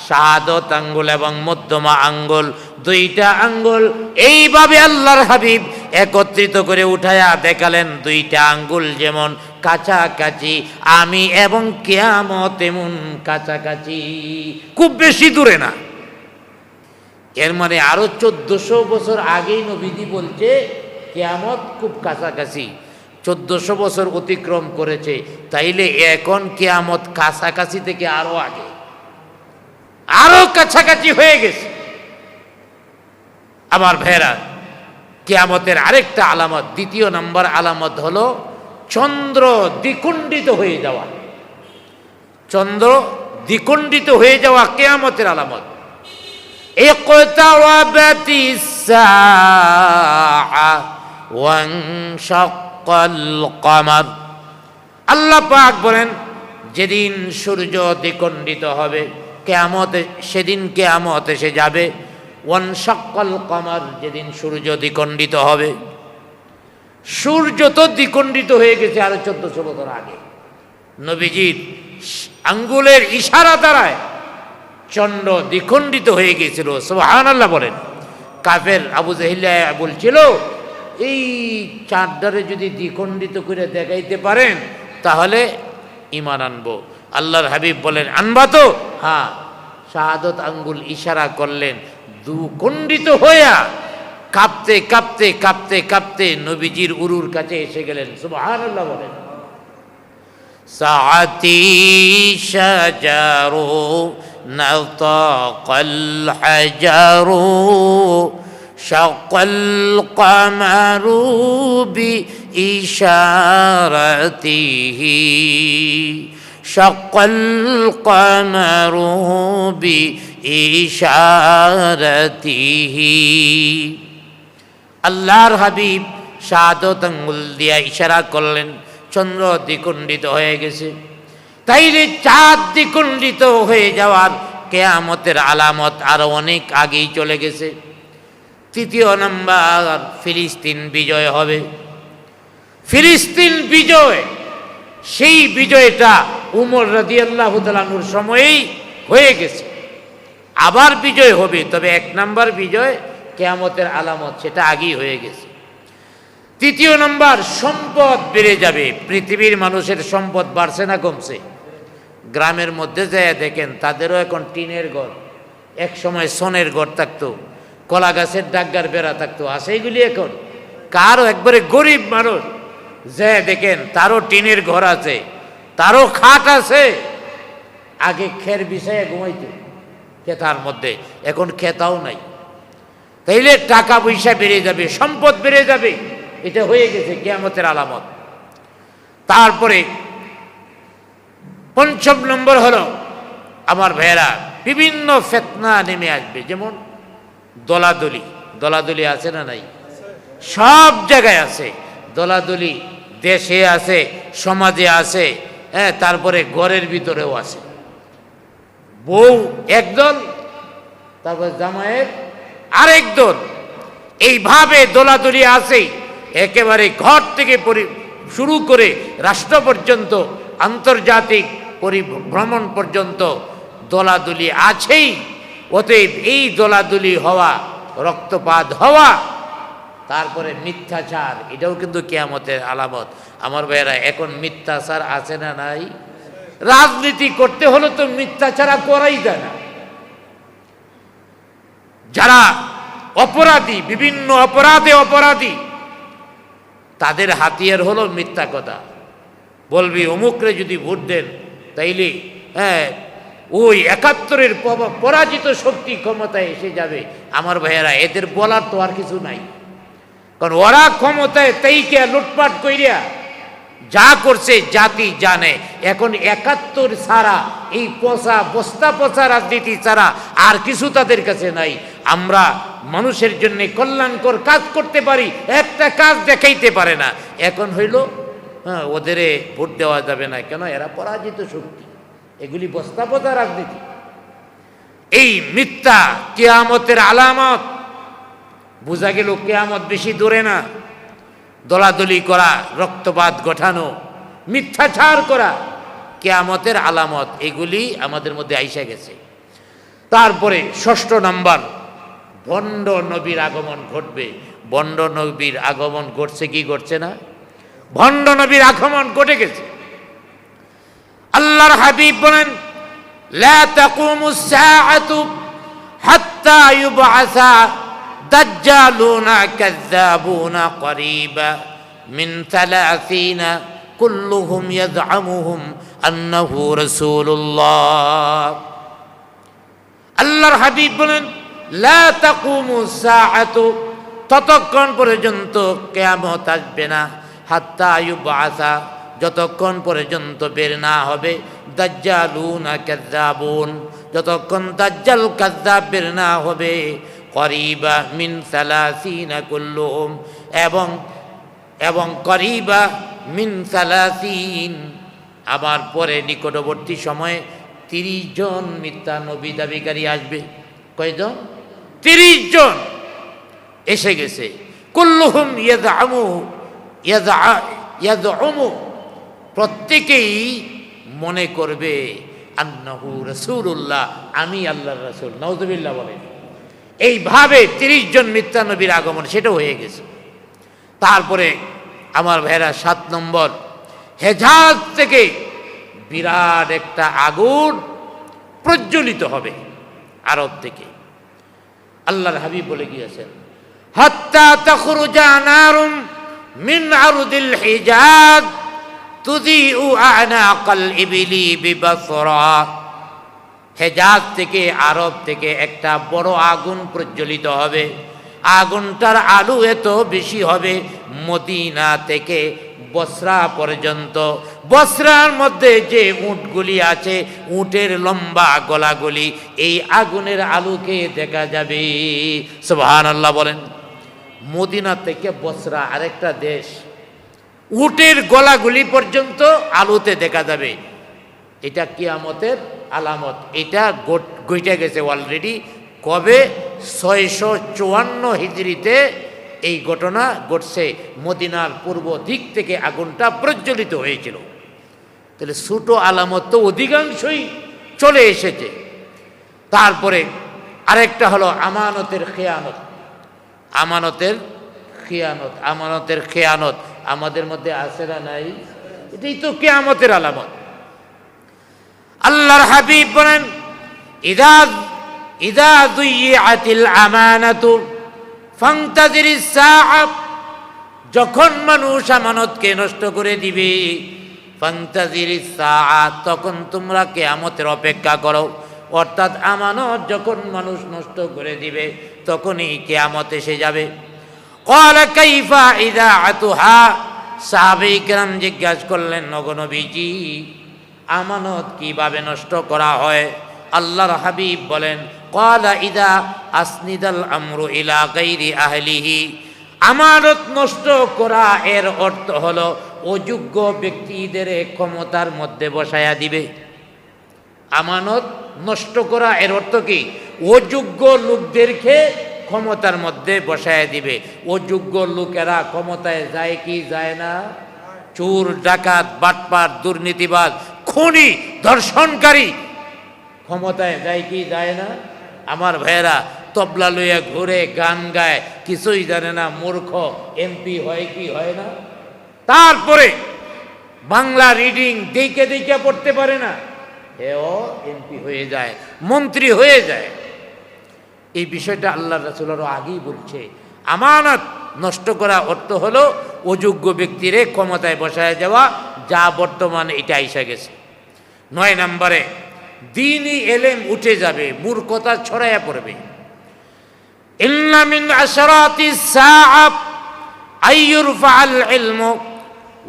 শাহাদত আঙ্গুল এবং মধ্যমা আঙ্গুল, দুইটা আঙ্গুল এইভাবে আল্লাহর হাবিব একত্রিত করে উঠায়া দেখালেন। দুইটা আঙ্গুল যেমন কাছাকাছি, আমি এবং কিয়ামত এমন কাছাকাছি, খুব বেশি দূরে না। এর মানে আরো 1400 বছর আগেই নবীজি বলছে কিয়ামত খুব কাছাকাছি। 1400 বছর অতিক্রম করেছে, তাইলে এখন কিয়ামত কাছাকাছি থেকে আরো আগে, আরো কাছাকাছি হয়ে গেছে। আমার ভাইরা, কিয়ামতের আরেকটা আলামত, দ্বিতীয় নম্বর আলামত হলো চন্দ্র দ্বিখণ্ডিত হয়ে যাওয়া। চন্দ্র দ্বিখণ্ডিত হয়ে যাওয়া কিয়ামতের আলামত। ইকতারাবাতিস সাআ ওয়ানশাক্কাল কমার। আল্লাহ পাক বলেন যেদিন সূর্য দ্বিখণ্ডিত হবে কিয়ামত, সেদিন কিয়ামত এসে যাবে। ওয়ানশাক্কাল কমার, যেদিন সূর্য দ্বিখণ্ডিত হবে। সূর্য তো দ্বিখণ্ডিত হয়ে গেছে আরো 1400 বছর আগে। নবীজির আঙ্গুলের ইশারা দ্বারায় চন্দ্র দ্বিখণ্ডিত হয়ে গিয়েছিল। সুবহানাল্লাহ বলেন। কাফের আবু জাহিল বলছিল এই চাঁদটারে যদি দ্বিখণ্ডিত করে দেখাইতে পারেন তাহলে ঈমান আনবো। আল্লাহর হাবিব বলেন, আনবা তো? হ্যাঁ। শাহাদত আঙ্গুল ইশারা করলেন, দুখণ্ডিত হইয়া কাঁপতে কাঁপতে কাঁপতে কাঁপতে নবীজির উরুর কাছে এসে গেলেন। সুবহানাল্লাহ বলেন। সাআতি শাজারু নাতাকাল হাজারু শাকাল কামারু বিইশারাতিহি শাকাল কামারু বিইশারাতিহি। আল্লাহর হাবিব শাহাদত আঙ্গুল দিয়া ইশারা করলেন, চন্দ্র দ্বিখণ্ডিত হয়ে গেছে। তাইলে চাঁদ দ্বিখণ্ডিত হয়ে যাওয়ার কিয়ামতের আলামত আরো অনেক আগেই চলে গেছে। তৃতীয় নাম্বার, ফিলিস্তিন বিজয় হবে। ফিলিস্তিন বিজয়, সেই বিজয়টা উমর রাদিয়াল্লাহু তাআলা আনহুর সময়েই হয়ে গেছে। আবার বিজয় হবে, তবে এক নাম্বার বিজয় কিয়ামতের আলামত, সেটা আগেই হয়ে গেছে। তৃতীয় নাম্বার, সম্পদ বেড়ে যাবে। পৃথিবীর মানুষের সম্পদ বাড়ছে না কমছে? গ্রামের মধ্যে যায় দেখেন, তাদেরও এখন টিনের ঘর, এক সময় সোনের ঘর থাকতো, কলা গাছের ডাগ্গার বেড়া থাকতো, আছে এগুলি এখন? কারও একবারে গরিব মানুষ যায় দেখেন, তারও টিনের ঘর আছে, তারও খাট আছে। আগে খের বিছাইয়া ঘুমাইতো খেতার মধ্যে, এখন খেতাও নাই। তাইলে টাকা পয়সা বেড়ে যাবে, সম্পদ বেড়ে যাবে, এটা হয়ে গেছে কিয়ামতের আলামত। তারপরে পঞ্চম নম্বর হলো আমার ভাইয়েরা, বিভিন্ন ফিতনা নেমে আসবে। যেমন দলাদলি, দলাদলি আছে না নাই? সব জায়গায় আছে দলাদলি, দেশে আছে, সমাজে আছে, হ্যাঁ, তারপরে ঘরের ভিতরেও আছে। বউ একদল, তারপর জামাইয়ের আরেক দল, এইভাবে দলাদলি আছেই। একেবারে ঘর থেকে শুরু করে রাষ্ট্র পর্যন্ত, আন্তর্জাতিক পরিভ্রমণ পর্যন্ত দলাদলি আছেই। অতএব এই দলাদলি হওয়া, রক্তপাত হওয়া, তারপরে মিথ্যাচার, এটাও কিন্তু কিয়ামতের আলামত। আমার ভাইয়েরা, এখন মিথ্যাচার আছে না নাই? রাজনীতি করতে হলে তো মিথ্যাচার করাই যায় না। যারা অপরাধী, বিভিন্ন অপরাধে অপরাধী, তাদের হাতিয়ার হলো মিথ্যা কথা। বলবি অমুকরে যদি ভোট দেন, তাইলে হ্যাঁ ওই ৭১-এর পরাজিত শক্তি ক্ষমতায় এসে যাবে। আমার ভাইয়েরা, এদের বলার তো আর কিছু নাই, কারণ ওরা ক্ষমতায় তাইকে লুটপাট কইরা যা করছে জাতি জানে। এখন ৭১ ছাড়া, এই পচা বস্তা পচা রাজনীতি ছাড়া আর কিছু তাদের কাছে নাই। আমরা মানুষের জন্য কল্যাণকর কাজ করতে পারি, একটা কাজ দেখাইতে পারে না। এখন হইল হ্যাঁ, ওদের ভোট দেওয়া যাবে না, কেন? এরা পরাজিত শক্তি। এগুলি বস্তা পচা রাজনীতি। এই মিথ্যা কিয়ামতের আলামত। বোঝা গেল কিয়ামত বেশি দূরে না। দলাদলি করা, রক্তপাত ঘটানো, মিথ্যাচার করা কিয়ামতের আলামত, এগুলি আমাদের মধ্যে আইসা গেছে। তারপরে ষষ্ঠ নাম্বার, ভণ্ড নবীর আগমন ঘটবে। ভণ্ড নবীর আগমন ঘটছে কি ঘটছে না? ভণ্ড নবীর আগমন ঘটে গেছে। আল্লাহর হাবিব বলেন, লা তাকুমুস সাআতু হাত্তা ইউবআসা দাজ্জালুনা কাযযাবুনা করিবা মিন 30 কুল্লুহুম ইয়াজআমুহুম আন্নাহু রাসূলুল্লাহ। আল্লাহর হাবিব বলেন, লা তাকুমুস সাআতু, ততক্ষণ পর্যন্ত কিয়ামত আসবে না, হাত্তা ইউবআসা, যতক্ষণ পর্যন্ত বের না হবে, দাজ্জালুনা কাযযাবুন, যতক্ষণ দাজ্জাল কাযযাব বের না হবে, করিবা মিন 30 কুল্লুহুম, এবং করিবা মিন 30, আবার পরে নিকটবর্তী সময়ে 30 জন মিথ্যা নবী দাবিকারী আসবে। কয়জন? 30 জন এসে গেছে। কুল্লুহুম ইয়াজআমু, প্রত্যেকেই মনে করবে আন্নাহু রাসূলুল্লাহ, আমি আল্লাহর রাসূল। নাউযুবিল্লাহ বলেন। এইভাবে 30 জন মিথ্যা নবীর আগমন, সেটা হয়ে গেছে। তারপরে আমার ভাইরা 7 নম্বর, হেজাজ থেকে বিরাট একটা আগুন প্রজ্বলিত হবে আরব থেকে। আল্লাহর হাবিব বলে গিয়েছেন, হাত্তা তাখরুজা নারুম মিন আরদিল হিজাজ তুযিউ আনাকাল ইবলি বিবসরা। হেজাজ থেকে, আরব থেকে একটা বড় আগুন প্রজ্বলিত হবে। আগুনটার আলো এত বেশি হবে মদিনা থেকে বসরা পর্যন্ত। বসরার মধ্যে যে উটগুলি আছে, উটের লম্বা গলাগুলি এই আগুনের আলোকে দেখা যাবে। সুবহানাল্লাহ বলেন। মদিনা থেকে বসরা আরেকটা দেশ, উটের গলাগুলি পর্যন্ত আলোতে দেখা যাবে। এটা কিয়ামতের আলামত। এটা ঘটে গেছে অলরেডি। কবে? 654 হিজরিতে এই ঘটনা ঘটছে। মদিনার পূর্ব দিক থেকে আগুনটা প্রজ্বলিত হয়েছিল। তাহলে ছোট আলামত তো অধিকাংশই চলে এসেছে। তারপরে আরেকটা হলো আমানতের খেয়ানত। আমানতের খেয়ানত, আমানতের খেয়ানত আমাদের মধ্যে আছে না নাই? এটাই তো কিয়ামতের আলামত। আল্লাহর হাবিব বলেন, ইদা দুইয়াতিল আমানাতু ফান্তাজিরিস সাআ। যখন মানুষ আমানতকে নষ্ট করে দিবে, ফান্তাজিরিস সাআ, তখন তোমরা কিয়ামতের অপেক্ষা করো। অর্থাৎ আমানত যখন মানুষ নষ্ট করে দিবে তখনই কিয়ামত এসে যাবে। ক্বালা কাইফা ইদাআতুহা। সাহাবায়ে কেরাম জিজ্ঞাসা করলেন, ওগো নবীজি, আমানত কিভাবে নষ্ট করা হয়? আল্লাহর হাবিব বলেন, ক্বালা ইদা আসনিদাল আমরু ইলা গায়রি আহলিহি। আমানত নষ্ট করা এর অর্থ হলো অযোগ্য ব্যক্তিদের ক্ষমতার মধ্যে বসায়া দিবে। আমানত নষ্ট করা এর অর্থ কি? অযোগ্য লোকদেরকে ক্ষমতার মধ্যে বসায় দিবে। অযোগ্য লোকেরা ক্ষমতায় যায় কি যায় না? চোর, ডাকাত, বাটপার, দুর্নীতিবাজ, খুনি, ধর্ষণকারী ক্ষমতায় যায় কি যায় না? আমার ভাইয়েরা তবলা লইয়া ঘুরে, গান গায়, কিছুই জানে না, মূর্খ, এমপি হয় কি হয় না? তারপরে বাংলা রিডিং দেখে দেখে পড়তে পারে না, এও এমপি হয়ে যায়, মন্ত্রী হয়ে যায়। এই বিষয়টা আল্লাহ রাসূলও আগেই বলছে। আমানত নষ্ট করা অর্থ হলো অযোগ্য ব্যক্তিরে ক্ষমতায় বসায় যাওয়া, যা বর্তমানে এটা এসে গেছে। 9 নম্বরে দ্বীনি এলেম উঠে যাবে, মূর্খতা ছড়াইয়া পড়বে। ইন্না মিন আশরাতিস সাআ আইয়ুরফাআল ইলমু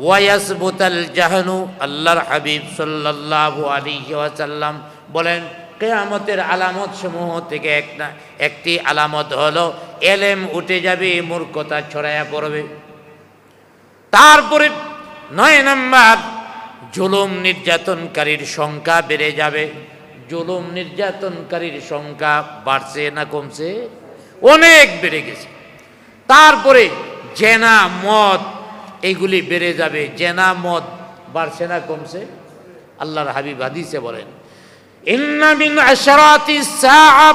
ওয়া ইয়াসবুতাল জাহলু। আল্লাহর হাবিব সাল্লাল্লাহু আলাইহি ওয়াসাল্লাম বলেন, কিয়ামতের আলামত সমূহ থেকে একটি আলামত হলো এলেম উঠে যাবে, মূর্খতা ছড়াইয়া পড়বে। তারপরে 9 নম্বর, জুলুম নির্যাতনকারীর সংখ্যা বেড়ে যাবে। জুলুম নির্যাতনকারীর সংখ্যা বাড়ছে না কমছে? অনেক বেড়ে গেছে। তারপরে জেনা, মদ এইগুলি বেড়ে যাবে। জেনা, মদ বাড়ছে না কমছে? আল্লাহর হাবিব হাদিসে বলেন, ইন্না মিন আশরাতিস সাআ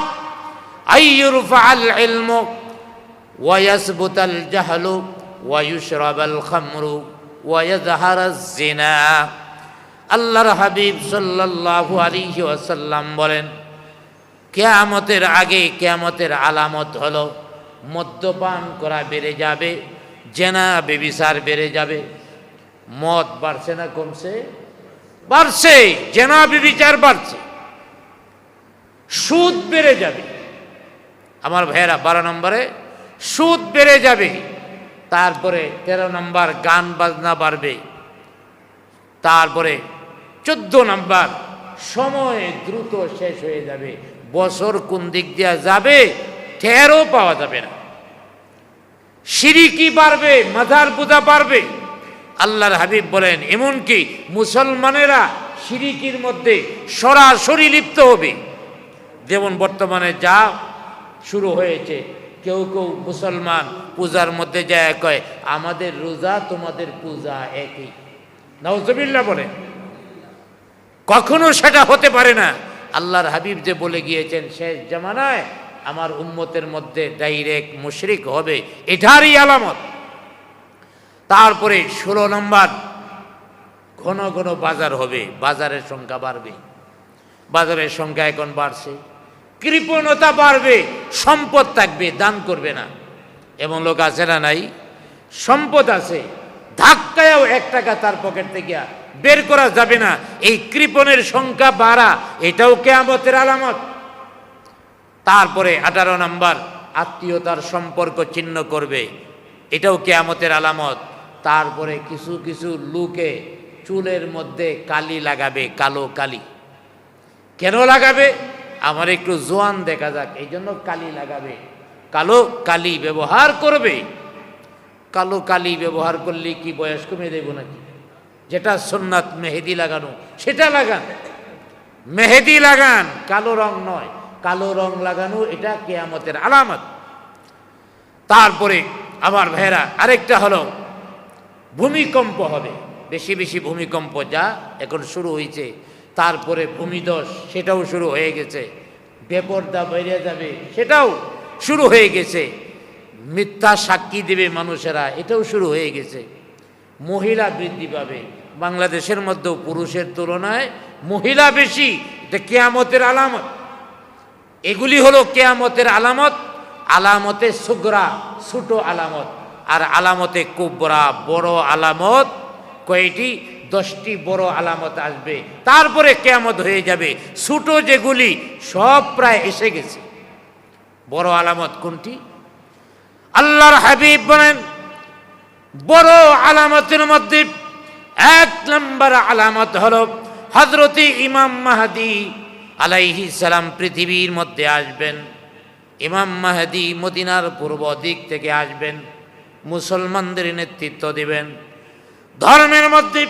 আইয়ুরফাআল ইলমু ওয়া ইয়াসবুতাল জাহলু ওয়া ইউশরাবাল খামরু ওয়া ইয়াযহারাজ জিনা। আল্লাহর হাবিব সাল্লাল্লাহু আলাইহি ওয়াসাল্লাম বলেন, কিয়ামতের আগে কিয়ামতের আলামত হলো মদ্যপান করা বেড়ে যাবে, জেনা ব্যভিচার বেড়ে যাবে। মদ বাড়ছে না কমছে? বাড়ছে। জেনা ব্যভিচার বাড়ছে। সুদ বেড়ে যাবে। আমার ভাইয়েরা 12 নম্বরে সুদ বেড়ে যাবে। তারপরে 13 নম্বর, গান বাজনা বাড়বে। তারপরে 14 নম্বর, সময় দ্রুত শেষ হয়ে যাবে। বছর কোন দিক দিয়ে যাবে টেরও পাওয়া যাবে না। শিরকি বাড়বে, মাজার পূজা বাড়বে। আল্লাহর হাবিব বলেন, এমনকি মুসলমানেরা শিরকির মধ্যে সরাসরি লিপ্ত হবে। যেমন বর্তমানে যা শুরু হয়েছে, কেউ কেউ মুসলমান পূজার মধ্যে যায় কয়, আমাদের রোজা তোমাদের পূজা একই। নাউজুবিল্লাহ বলে। কখনো সেটা হতে পারে না। আল্লাহর হাবিব যে বলে গিয়েছেন, শেষ জামানায় আমার উম্মতের মধ্যে ডাইরেক্ট মুশরিক হবে, এটারই আলামত। তারপরে 16 নম্বর, ঘন ঘন বাজার হবে, বাজারের সংখ্যা বাড়বে। বাজারের সংখ্যা এখন বাড়ছে, কৃপণতা বাড়বে, সম্পদ থাকবে, দান করবে না। এমন লোক আছে না নাই? সম্পদ আছে, ধাক্কায়ও 1 টাকা তার পকেট থেকে বের করা যাবে না। এই কৃপণের সংখ্যা বাড়া, এটাও কিয়ামতের আলামত। তারপরে 18 নম্বর, আত্মীয়তার সম্পর্ক ছিন্ন করবে, এটাও কিয়ামতের আলামত। তারপরে কিছু কিছু লোকে চুলের মধ্যে কালি লাগাবে, কালো কালি। কেন লাগাবে? আমার একটু জোয়ান দেখা যাক, এই জন্য কালি লাগাবে, কালো কালি ব্যবহার করবে। কালো কালি ব্যবহার করলে কি বয়স কমে দেব নাকি? যেটা সুন্নাত মেহেদি লাগানো, সেটা লাগান, মেহেদি লাগান, কালো রং নয়। কালো রং লাগানো এটা কিয়ামতের আলামত। তারপরে আমার ভাইরা আরেকটা হলো ভূমিকম্প হবে, বেশি বেশি ভূমিকম্প, যা এখন শুরু হয়েছে। তারপরে ভূমিধস, সেটাও শুরু হয়ে গেছে। বেপরদা বেড়ে যাবে, সেটাও শুরু হয়ে গেছে। মিথ্যা সাক্ষী দেবে মানুষেরা, এটাও শুরু হয়ে গেছে। মহিলা বৃদ্ধি পাবে, বাংলাদেশের মধ্যেও পুরুষের তুলনায় মহিলা বেশি, এটা কিয়ামতের আলামত। এগুলি হলো কিয়ামতের আলামত। আলামতে সুগরা, ছোট আলামত, আর আলামতে কুবরা, বড় আলামত। কয়টি? 10টি বড় আলামত আসবে, তারপরে কিয়ামত হয়ে যাবে। ছোট যেগুলি সব প্রায় এসে গেছে। বড় আলামত কোনটি? আল্লাহর হাবিব বলেন, বড় আলামতের মধ্যে 1 নম্বর আলামত হলো হযরতে ইমাম মাহদী আলাইহিস সালাম পৃথিবীর মধ্যে আসবেন। ইমাম মাহদী মদিনার পূর্ব দিক থেকে আসবেন, মুসলমানদের নেতৃত্ব দিবেন। ধর্মের মধ্যে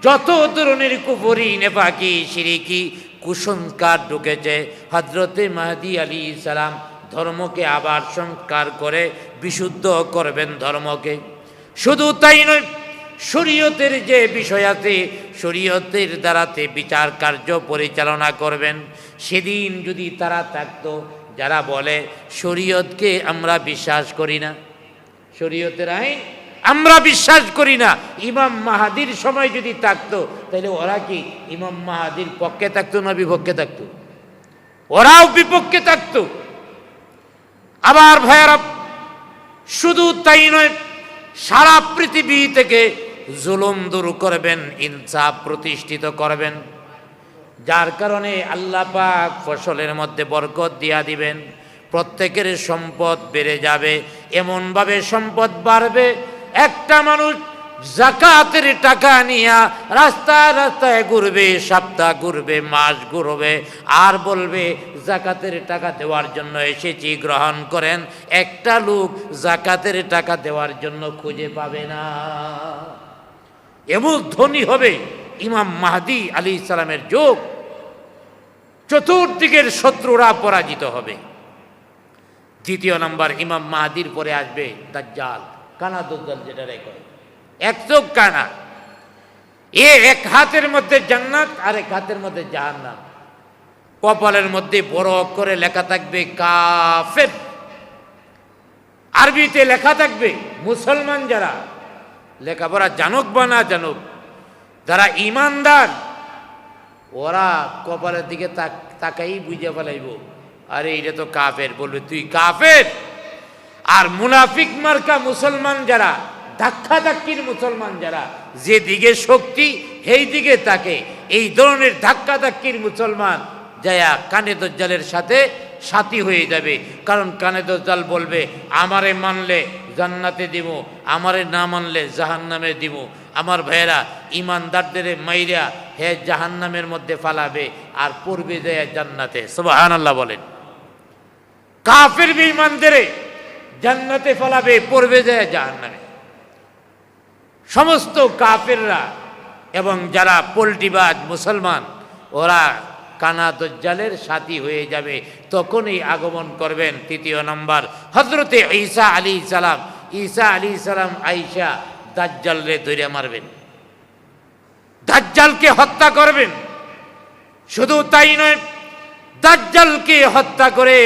যত ধরনের কুফরি, নেফাকি, শিরিকি, কুসংস্কার ঢুকেছে, হযরতে মাহদী আলাইহিস সালাম ধর্মকে আবার সংস্কার করে বিশুদ্ধ করবেন ধর্মকে। শুধু তাই নয়, শরীয়তের যে বিষয় আছে, শরীয়তের দ্বারাতে বিচার কার্য পরিচালনা করবেন। সেদিন যদি তারা থাকতো যারা বলে শরীয়তকে আমরা বিশ্বাস করি না, শরীয়তের আইন আমরা বিশ্বাস করি না, ইমাম মাহাদির সময় যদি থাকতো, তাহলে ওরা কি ইমাম মাহাদির পক্ষে থাকতো না বিপক্ষে থাকতো? ওরাও বিপক্ষে থাকতো। আবার ভাইয়ারা, শুধু তাই নয়, সারা পৃথিবী থেকে জুলুম দূর করবেন, ইনসাফ প্রতিষ্ঠিত করবেন, যার কারণে আল্লাহ পাক ফসলের মধ্যে বরকত দিয়া দিবেন, প্রত্যেকের সম্পদ বেড়ে যাবে। এমনভাবে সম্পদ বাড়বে, একটা মানুষ যাকাতের টাকা নিয়ে রাস্তায় রাস্তায় ঘুরবে, সপ্তাহ ঘুরবে, মাস ঘুরবে, আর বলবে যাকাতের টাকা দেওয়ার জন্য এসেছি, গ্রহণ করেন। একটা লোক যাকাতের টাকা দেওয়ার জন্য খুঁজে পাবে না। এমন ধনী হবে ইমাম মাহদী আলাইহিস সালামের যুগ। চতুর্দিকের শত্রুরা পরাজিত হবে। দ্বিতীয় নম্বর, ইমাম মাহদীর পরে আসবে দাজ্জাল, কানা দাজ্জাল, যেটা রেখে এক চোখ কানা, এক হাতের মধ্যে জান্নাত আর এক হাতের মধ্যে জাহান্নাম। কপালের মধ্যে বড় অক্ষরে লেখা থাকবে কাফের, আরবিতে লেখা থাকবে। মুসলমান যারা লেখাপড়া জানুক বা না জানুক, যারা ইমানদার, ওরা কপালের দিকে তাকাই বুঝে ফেলাইব, আরে এটা তো কাফের, বলবে তুই কাফের। আর মুনাফিক মার্কা মুসলমান যারা, ধাক্কা ধাক্কির মুসলমান যারা, যে দিকে শক্তি সেই দিকে তাকে, এই ধরনের ধাক্কা ধাক্কির মুসলমান যায়া কানে দজ্জালের সাথে সাথী হয়ে যাবে। কারণ কানে দজ্জাল বলবে আমারে মানলে জান্নাতে দিব, আমারে না মানলে জাহান্নামে দিব। আমার ভাইয়েরা, ইমানদারদের মাইরা হে জাহান্নামের মধ্যে ফালাবে আর পড়বে যায় জান্নাতে। সুবহানাল্লাহ বলেন। কাফের বেঈমানদের জান্নাতে ফালাবে, পড়বে যায় জাহান্নামে। সমস্ত কাফেররা এবং যারা পোল্টিবাজ মুসলমান, ওরা কানা দজ্জালের সাথী হয়ে যাবে, তখনই আগমন করবেন। তৃতীয় নম্বর, হযরতে ঈসা আলাইহিস সালাম। ঈসা আলাইহিস সালাম আইসা দাজ্জালরে ধরে মারবেন, দাজ্জালকে হত্যা করবেন। শুধু তাই নয়, দাজ্জালকে হত্যা করে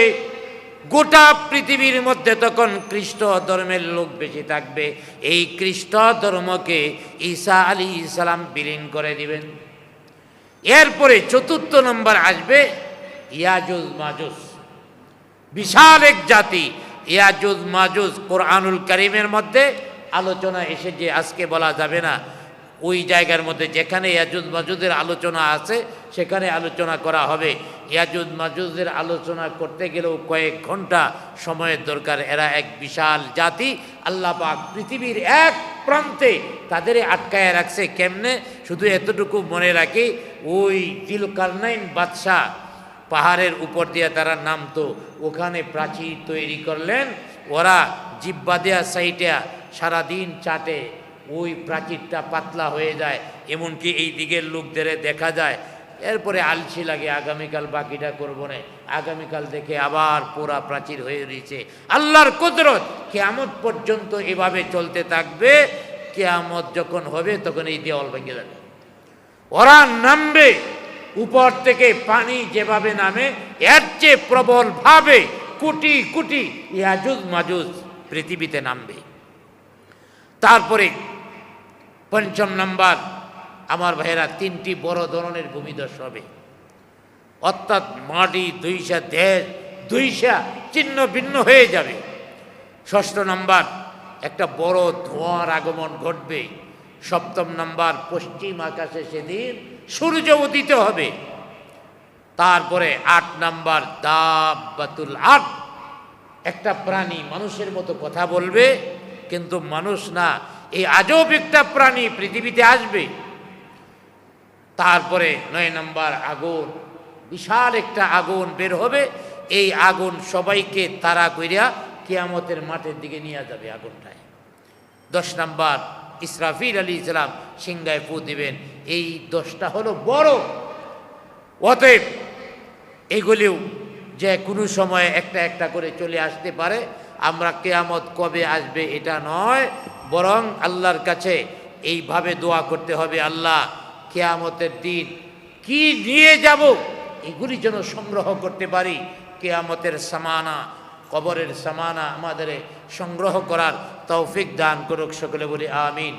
গোটা পৃথিবীর মধ্যে তখন খ্রিস্ট ধর্মের লোক বেশি থাকবে। এই খ্রিস্ট ধর্মকে ঈসা আলাইহিস সালাম বিলীন করে দিবেন। এরপরে চতুর্থ নম্বর আসবে ইয়াজুজ মাজুজ, বিশাল এক জাতি। ইয়াজুজ মাজুজ কোরআনুল কারীমের মধ্যে আলোচনা এসেছে, আজকে বলা যাবে না। ওই জায়গার মধ্যে যেখানে ইয়াজুজ মাজুজের আলোচনা আছে সেখানে আলোচনা করা হবে। ইয়াজুজ মাজুজের আলোচনা করতে গেলেও কয়েক ঘন্টা সময়ের দরকার। এরা এক বিশাল জাতি। আল্লাহ পাক পৃথিবীর এক প্রান্তে তাদের আটকায় রাখছে। কেমনে? শুধু এতটুকু মনে রাখি, ওই জিলকারনাইন বাদশাহ পাহাড়ের উপর দিয়ে তারা নামতো, ওখানে প্রাচীর তৈরি করলেন। ওরা জিব্বা দেয়া সাইটা সারাদিন চাটে, ওই প্রাচীরটা পাতলা হয়ে যায়, এমনকি এই দিকের লোকদের দেখা যায়। এরপরে আলসি লাগে, আগামীকাল বাকিটা করবো না, আগামীকাল দেখে আবার পুরা প্রাচীর হয়ে রয়েছে। আল্লাহর কুদরত কিয়ামত পর্যন্ত এভাবে চলতে থাকবে। কিয়ামত যখন হবে তখন এই দেওয়াল ভেঙে যাবে। ওরা নামবে উপর থেকে, পানি যেভাবে নামে এর চেয়ে প্রবল ভাবে কোটি কোটি ইয়াজুজ মাজুজ পৃথিবীতে নামবে। তারপরে পঞ্চম নাম্বার, আমার ভাইয়েরা, তিনটি বড় ধরনের ভূমিধস হবে, অর্থাৎ মাটি দুইশা, দেশ দুইশা ছিন্ন ভিন্ন হয়ে যাবে। ষষ্ঠ নাম্বার, একটা বড় ধোঁয়ার আগমন ঘটবে। সপ্তম নাম্বার, পশ্চিম আকাশে সেদিন সূর্য উদিত হবে। তারপরে ৮ নাম্বার, দাব্বাতুল আরদ, একটা প্রাণী মানুষের মতো কথা বলবে কিন্তু মানুষ না, এই আজব একটা প্রাণী পৃথিবীতে আসবে। তারপরে ৯ নাম্বার, আগুন, বিশাল একটা আগুন বের হবে। এই আগুন সবাইকে তাড়া কইরা কিয়ামতের মাঠের দিকে নিয়ে যাবে আগুনটায়। ১০ নাম্বার, ইসরাফিল আলাইহিস সালাম সিংহায় ফু দিবেন। এই 10টা হলো বড়। অতএব এগুলিও যে কোনো সময় একটা একটা করে চলে আসতে পারে। আমরা কিয়ামত কবে আসবে এটা নয়, বরং আল্লাহর কাছে এইভাবে দোয়া করতে হবে, আল্লাহ কিয়ামতের দিন কি নিয়ে যাব এগুলি যেন সংগ্রহ করতে পারি। কিয়ামতের সামানা, কবরের সামানা আমাদের সংগ্রহ করার তৌফিক দান করুক। সকলে বলি আমিন।